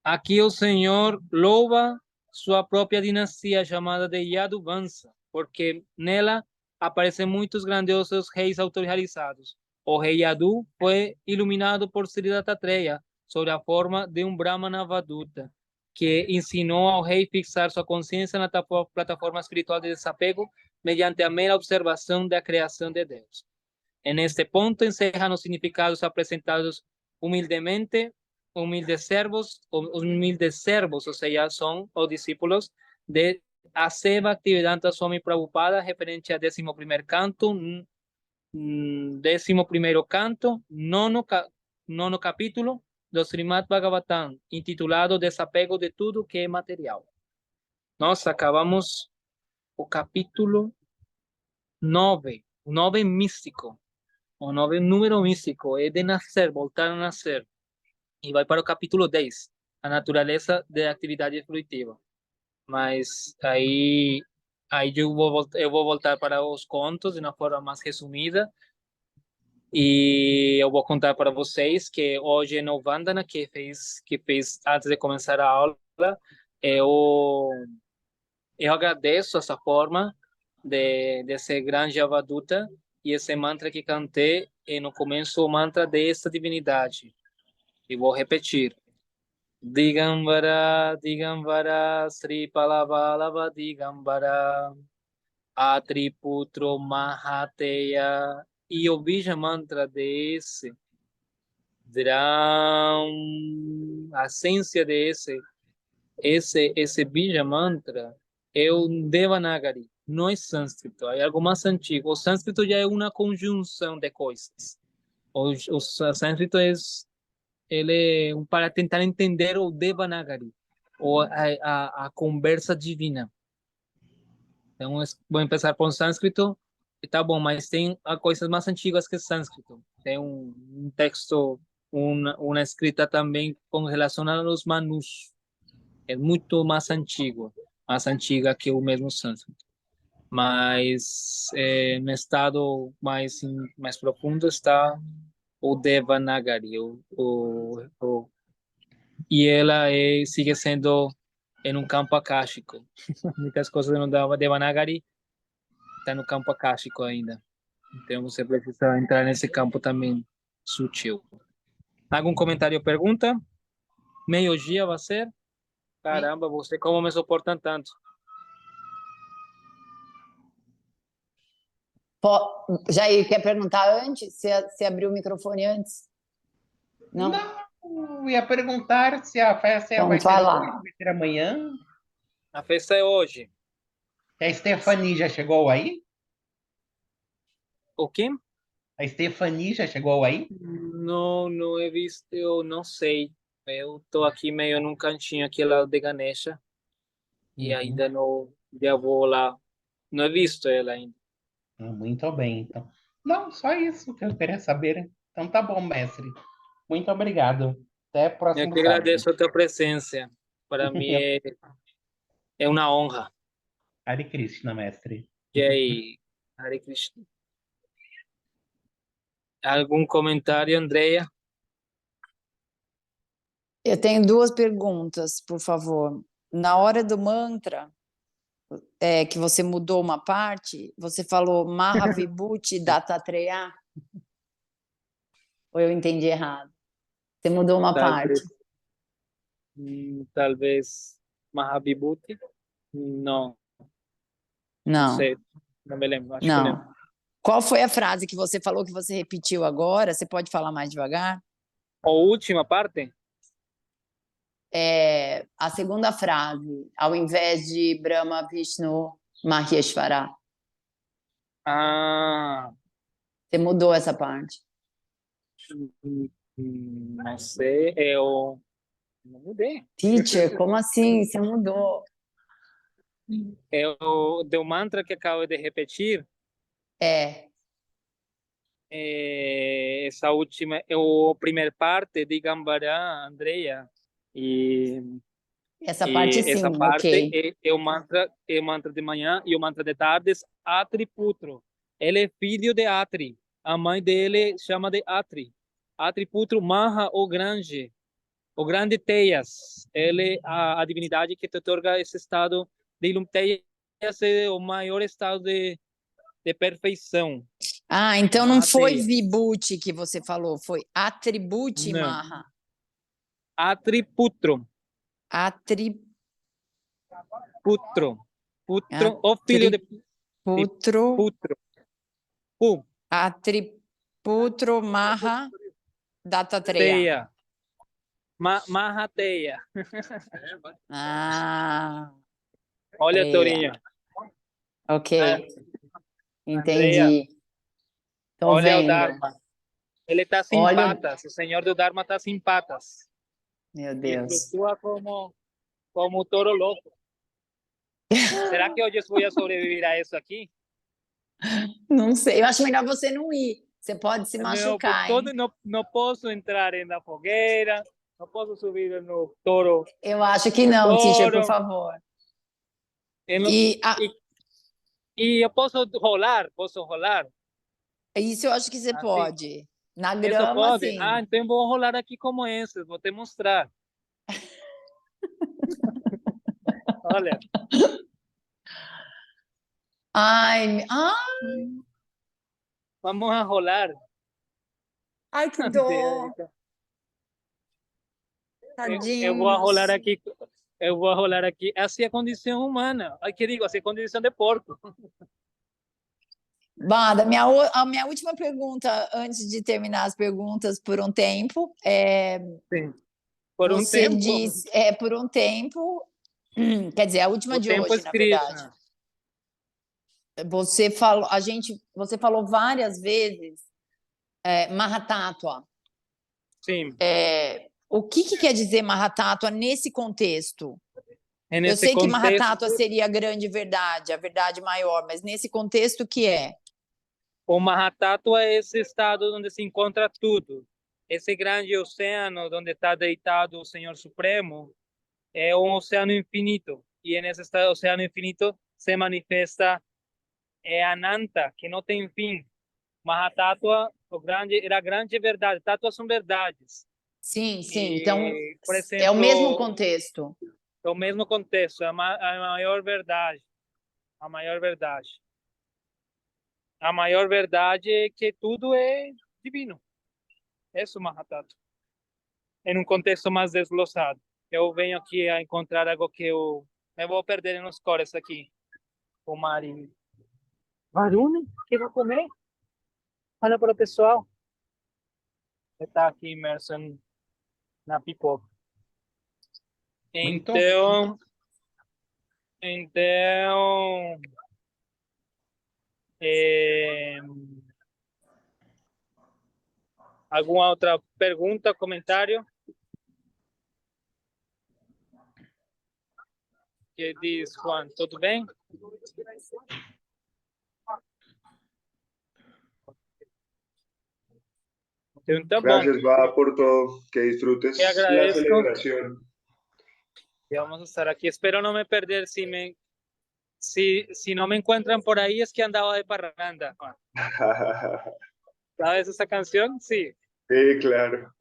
Aqui o Senhor louva sua própria dinastia chamada de Yaduvansa, porque nela aparecem muitos grandiosos reis autorrealizados. O rei Yadu foi iluminado por Sri Dattatreya sob a forma de um Brahmana Avaduta, que ensinou ao rei fixar sua consciência na plataforma espiritual de desapego mediante a mera observação da criação de Deus. Neste ponto encerram os significados apresentados humildemente, humildes servos, ou seja, são os discípulos de Aseva Bhaktivedanta Swami Prabhupada, referente a 11º canto, 11º canto, nono capítulo do Srimad Bhagavatam, intitulado Desapego de tudo que é material. Nós acabamos o capítulo 9, o 9 místico. O 9 número místico é de nascer, voltar a nascer. E vai para o capítulo 10, a natureza da atividade fruitiva. Mas aí eu vou voltar para os contos de uma forma mais resumida. E eu vou contar para vocês que hoje no Vandana, que fez antes de começar a aula, eu agradeço essa forma de ser grande Avaduta e esse mantra que cantei no começo, o mantra dessa divindade. E vou repetir. Digambara, Digambara, Sri Palavalava Digambara, Atriputro Mahateya. E o Bija Mantra desse, a essência desse, esse Bija Mantra é o Devanagari, não é sânscrito, é algo mais antigo. O sânscrito já é uma conjunção de coisas. O sânscrito ele é para tentar entender o Devanagari, ou a conversa divina. Então, vou começar com o sânscrito, e tá bom, mas tem coisas mais antigas que o sânscrito. Tem um texto, uma escrita também com relação aos Manus. É muito mais antiga que o mesmo sânscrito. Mas no estado mais profundo está o Devanagari, e ela sigue sendo em um campo akáshico. Muitas coisas não dava Devanagari, está no campo akáshico ainda. Então você precisa entrar nesse campo também sutil. Algum comentário ou pergunta? Meio-dia vai ser? Caramba, você como me suporta tanto? Jair, quer perguntar antes? Você abriu o microfone antes? Não? Não, ia perguntar se a festa Então vai ser vai lá. hoje, vai ser amanhã. A festa é hoje. A Stephanie já chegou aí? O quê? A Stephanie já chegou aí? Não, não he visto, eu não sei. Eu tô aqui meio num cantinho aqui lá de Ganesha e Uhum. ainda não, já vou lá. Não he visto ela ainda. Muito bem, então. Não, só isso que eu queria saber. Então tá bom, mestre. Muito obrigado. Até Eu próximo que sábado. agradeço a tua presença. Para mim é uma honra. Hare Krishna, mestre. E aí, Hare Krishna. Algum comentário, Andrea? Eu tenho duas perguntas, por favor. Na hora do mantra, que você mudou uma parte, você falou Mahavibhuti Dattatreya, ou eu entendi errado? Você mudou uma parte. Talvez Mahabibhuti? Não, não Não, sei. Não me lembro, acho que não. não. Qual foi a frase que você falou que você repetiu agora? Você pode falar mais devagar? A última parte? A segunda frase, ao invés de Brahma, Vishnu, Maheshwara. Ah, Você mudou essa parte. não sei, eu não mudei. Teacher, como assim? Você mudou. Eu, do mantra que acabo de repetir, É, essa última, é a primeira parte de Gambara, Andrea, e, essa parte e essa sim, parte ok. é o mantra de manhã e o mantra de tardes, Atri Putro. Ele é filho de Atri, a mãe dele chama de Atri. Atri Putro Maha, o grande Teias. Ele é a divindade que te otorga esse estado de iluminação. Teias é o maior estado de perfeição. Ah, então não foi Mahateya. Vibhuti que você falou, foi Atributi Não. Maha. Atriputro. Atriputro. Putro. Putro. O filho de Putro. Pu. Atriputro Maha Dattatreya. Teia. Mahateya. Ah, Olha, Treya. Torinha. Ok, Andrea, entendi. Tô olha o vendo. Dharma. Ele está sem Olha, patas. O senhor do Dharma está sem patas. meu E Deus. flutua como toro louco. Será que hoje eu vou sobreviver a isso aqui? Não sei, eu acho melhor você não ir. Você pode se Não, machucar, hein? não posso entrar na fogueira, não posso subir no touro. Eu acho que não, teacher, por favor. Eu não- E e eu posso rolar? isso eu acho que você Assim, pode. Na isso grama, pode? sim. Ah, então eu vou rolar aqui como esse, vou te mostrar. Olha, Ai, vamos a rolar. ai, que dó. Eu vou rolar Tadinhos. aqui. Eu vou rolar aqui. Essa é a condição humana. Ai, que digo, essa é a condição de porco. Bada, a minha última pergunta, antes de terminar as perguntas por um tempo, Sim. Por um você tempo, diz, por um tempo, quer dizer, a última o de tempo é hoje, na verdade. Krishna. Você falou várias vezes Mahatattva. Sim. O que quer dizer Mahatattva nesse contexto? É Eu nesse sei que contexto. Mahatattva seria a grande verdade, a verdade maior, mas nesse contexto que é? O Mahatattva é esse estado onde se encontra tudo. Esse grande oceano onde está deitado o Senhor Supremo é um oceano infinito. E nesse oceano infinito se manifesta Ananta, que não tem fim. Mahatattva era a grande verdade. Tátuas são verdades. Sim, sim. E, Então, por é o mesmo exemplo, contexto. é o mesmo contexto, a maior verdade. A maior verdade. A maior verdade é que tudo é divino. Isso é Mahatattva. Em um contexto mais desglosado. Eu venho aqui a encontrar algo que eu vou perder nos cores aqui, o Mari. Varune, o que vai comer? Olha para o pessoal. Ele está aqui imerso na pipoca. Muito. Então, alguma outra pergunta, comentário? Que diz, Juan, tudo bem? Então, tá bom. Gracias, va, por todo. Que disfrutes Te la agradezco. celebración. Y vamos a estar aquí. Espero no me perder. Si no me encuentran por ahí, es que andaba de parranda, Juan. ¿Sabes esa canción? Sí. Sí, claro.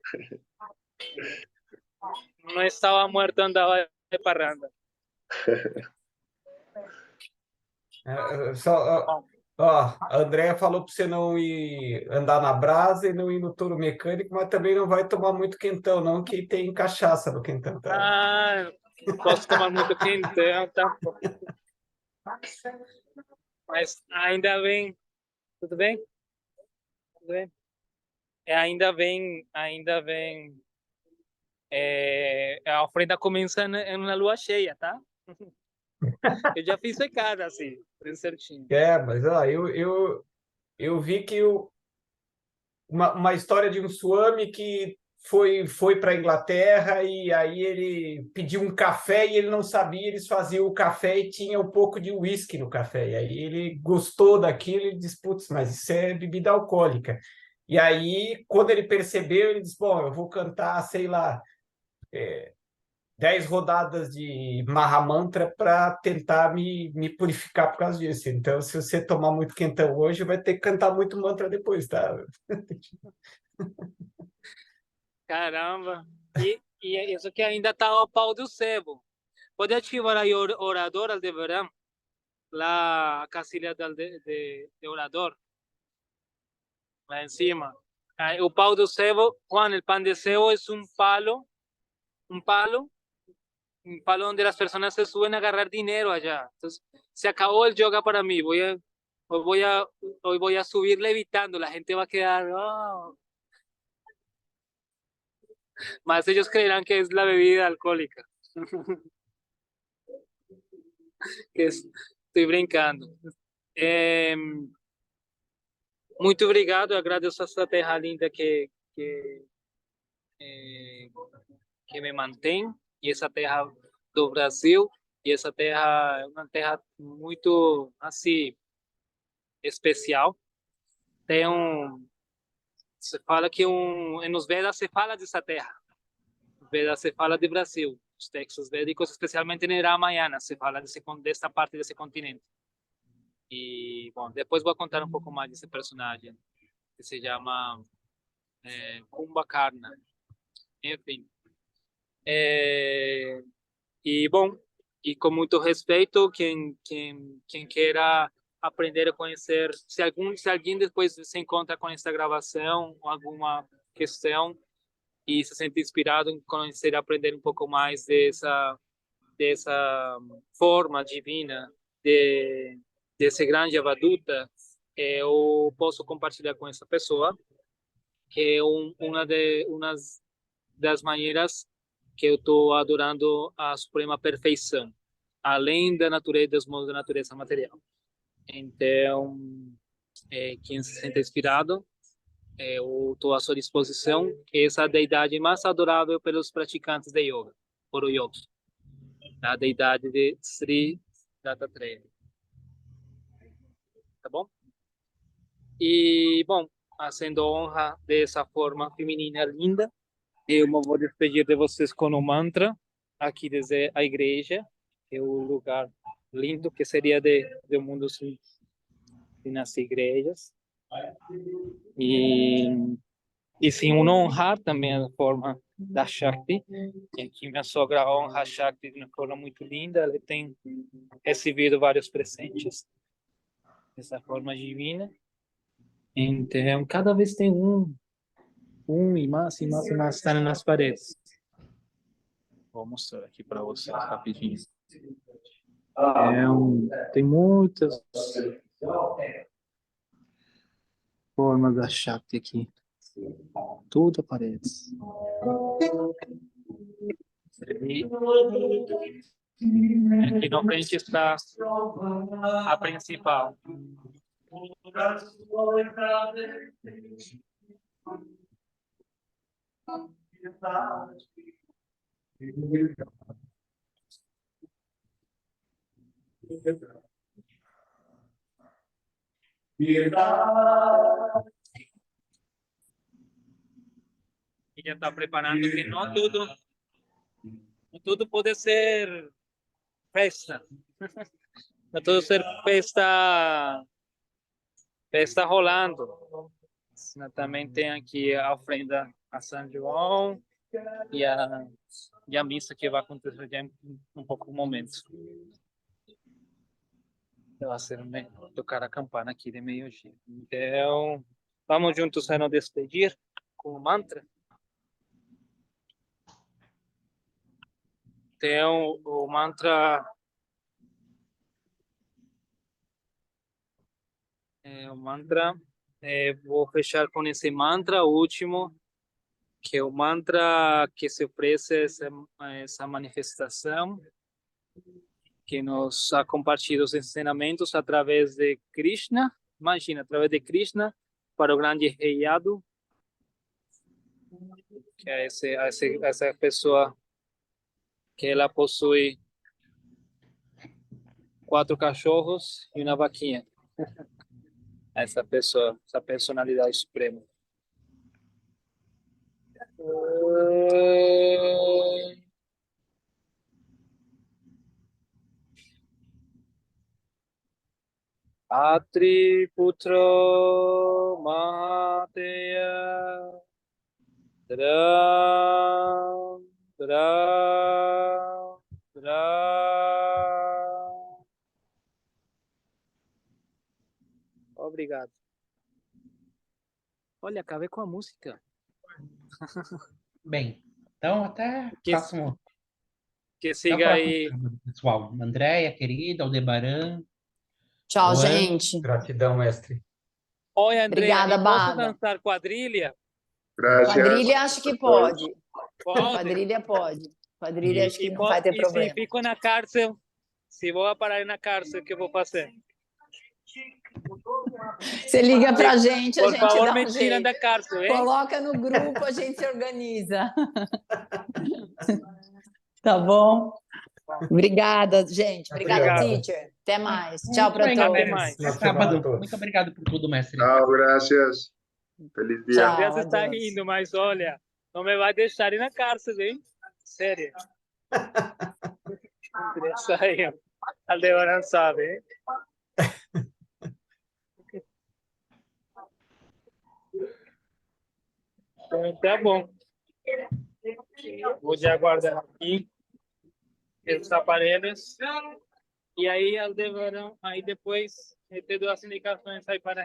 No estaba muerto, andaba de parranda. A Andrea falou para você não ir andar na brasa e não ir no touro mecânico, mas também não vai tomar muito quentão, não, que tem cachaça no quentão, tá? Ah, não posso tomar muito quentão, tá? Mas ainda bem. Tudo bem? Tudo bem? Ainda bem. A oferenda começa na lua cheia, tá? Eu já fiz pecado assim, bem certinho. Mas ó, eu vi que uma história de um Swami que foi para a Inglaterra e aí ele pediu um café e ele não sabia, eles faziam o café e tinha um pouco de uísque no café. E aí ele gostou daquilo e disse, putz, mas isso é bebida alcoólica. E aí, quando ele percebeu, ele disse, bom, eu vou cantar, sei lá, 10 rodadas de Mahamantra para tentar me purificar por causa disso. Então, se você tomar muito quentão hoje, vai ter que cantar muito mantra depois, tá? Caramba! E isso que ainda tá ao pau do sebo. Pode ativar aí orador Aldebaran, lá a casilha de orador, lá em cima. Aí, o pau do sebo, Juan, el pan de cebo es un palo donde las personas se suben a agarrar dinero allá. Entonces, se acabó el yoga para mí. Hoy voy a subir levitando. La gente va a quedar, oh. Más ellos creerán que es la bebida alcohólica. Estoy brincando. Muito obrigado. Eu agradeço essa terra linda que me mantém, e essa terra do Brasil, e essa terra é uma terra muito assim especial. Se fala que nos Vedas se fala dessa terra, nos Vedas se fala de Brasil, os textos védicos, especialmente em Ramayana, se fala dessa parte desse continente. E bom, depois vou contar um pouco mais desse personagem que se chama Kumbhakarna. Enfim. E bom, e com muito respeito, quem queira aprender a conhecer, se alguém depois se encontra com essa gravação ou alguma questão e se sente inspirado em conhecer, aprender um pouco mais dessa forma divina desse grande Avaduta, eu posso compartilhar com essa pessoa, que é uma das maneiras que eu estou adorando a suprema perfeição, além da natureza, dos modos da natureza material. Então, quem se sente inspirado, eu estou à sua disposição, que essa é a deidade mais adorável pelos praticantes de yoga, por o yoga, a deidade de Sri Dattatreya. Tá bom? E, bom, fazendo honra dessa forma feminina linda, eu vou despedir de vocês com um mantra aqui desde a igreja, que é um lugar lindo que seria do mundo sem nas igrejas. E sim, honrar também a forma da Shakti. E aqui minha sogra honra a Shakti de uma forma muito linda. Ela tem recebido vários presentes dessa forma divina. Então, cada vez tem e mais estando nas paredes. Vou mostrar aqui para vocês rapidinho. Tem muitas Forma da Shakti aqui. Tudo aparece. Aqui na frente está a principal. E já está preparando que não tudo pode ser festa. Não tudo ser festa rolando. Também tem aqui a ofrenda a São João e a missa que vai acontecer já em um pouco momento. Vai ser tocar a campana aqui de meio-dia. Então, vamos juntos a nos despedir com o mantra. Então, o mantra vou fechar com esse mantra último, que é o mantra que se oferece essa manifestação, que nos ha compartido os ensinamentos através de Krishna. Imagina, através de Krishna para o grande rei Yadu, que é essa pessoa que ela possui 4 cachorros e uma vaquinha. Essa pessoa, essa personalidade suprema. Atri Putro Mahateya Dram Dram Dram. Obrigado. Olha, acabei com a música. Bem, então até Que- próximo. Que Até o siga próximo aí. sábado, pessoal. Andréia, querida, Aldebaran. Tchau, Juan. gente. Gratidão, mestre. Oi, André, Obrigada, eu posso Bada. dançar quadrilha? Gracias. Quadrilha acho que pode. Pode. Quadrilha pode. Quadrilha acho que não vai ter E se problema. fico na cárcel, se vou parar na cárcel, o que eu vou fazer? Você liga pra gente, a Por gente favor, dá me um tiram jeito. da cárcel, hein? Coloca no grupo, a gente se organiza. Tá bom? Obrigada, gente. Obrigada, Obrigado. teacher. Até mais. Tchau para Muito bem, todos. mais. Até Boa semana a sábado. todos. Muito obrigado por tudo, mestre. Chao, gracias. Feliz día. Tchau. André, você está adeus. rindo, mas olha, não me vai deixar ir na cárcel, hein? Sério. André saiu. Aldebaran sabe, hein? Então, tá bom. Vou já aguardar aqui esses aparelhos. E aí, Aldebaran, aí depois eu te dou as indicações aí para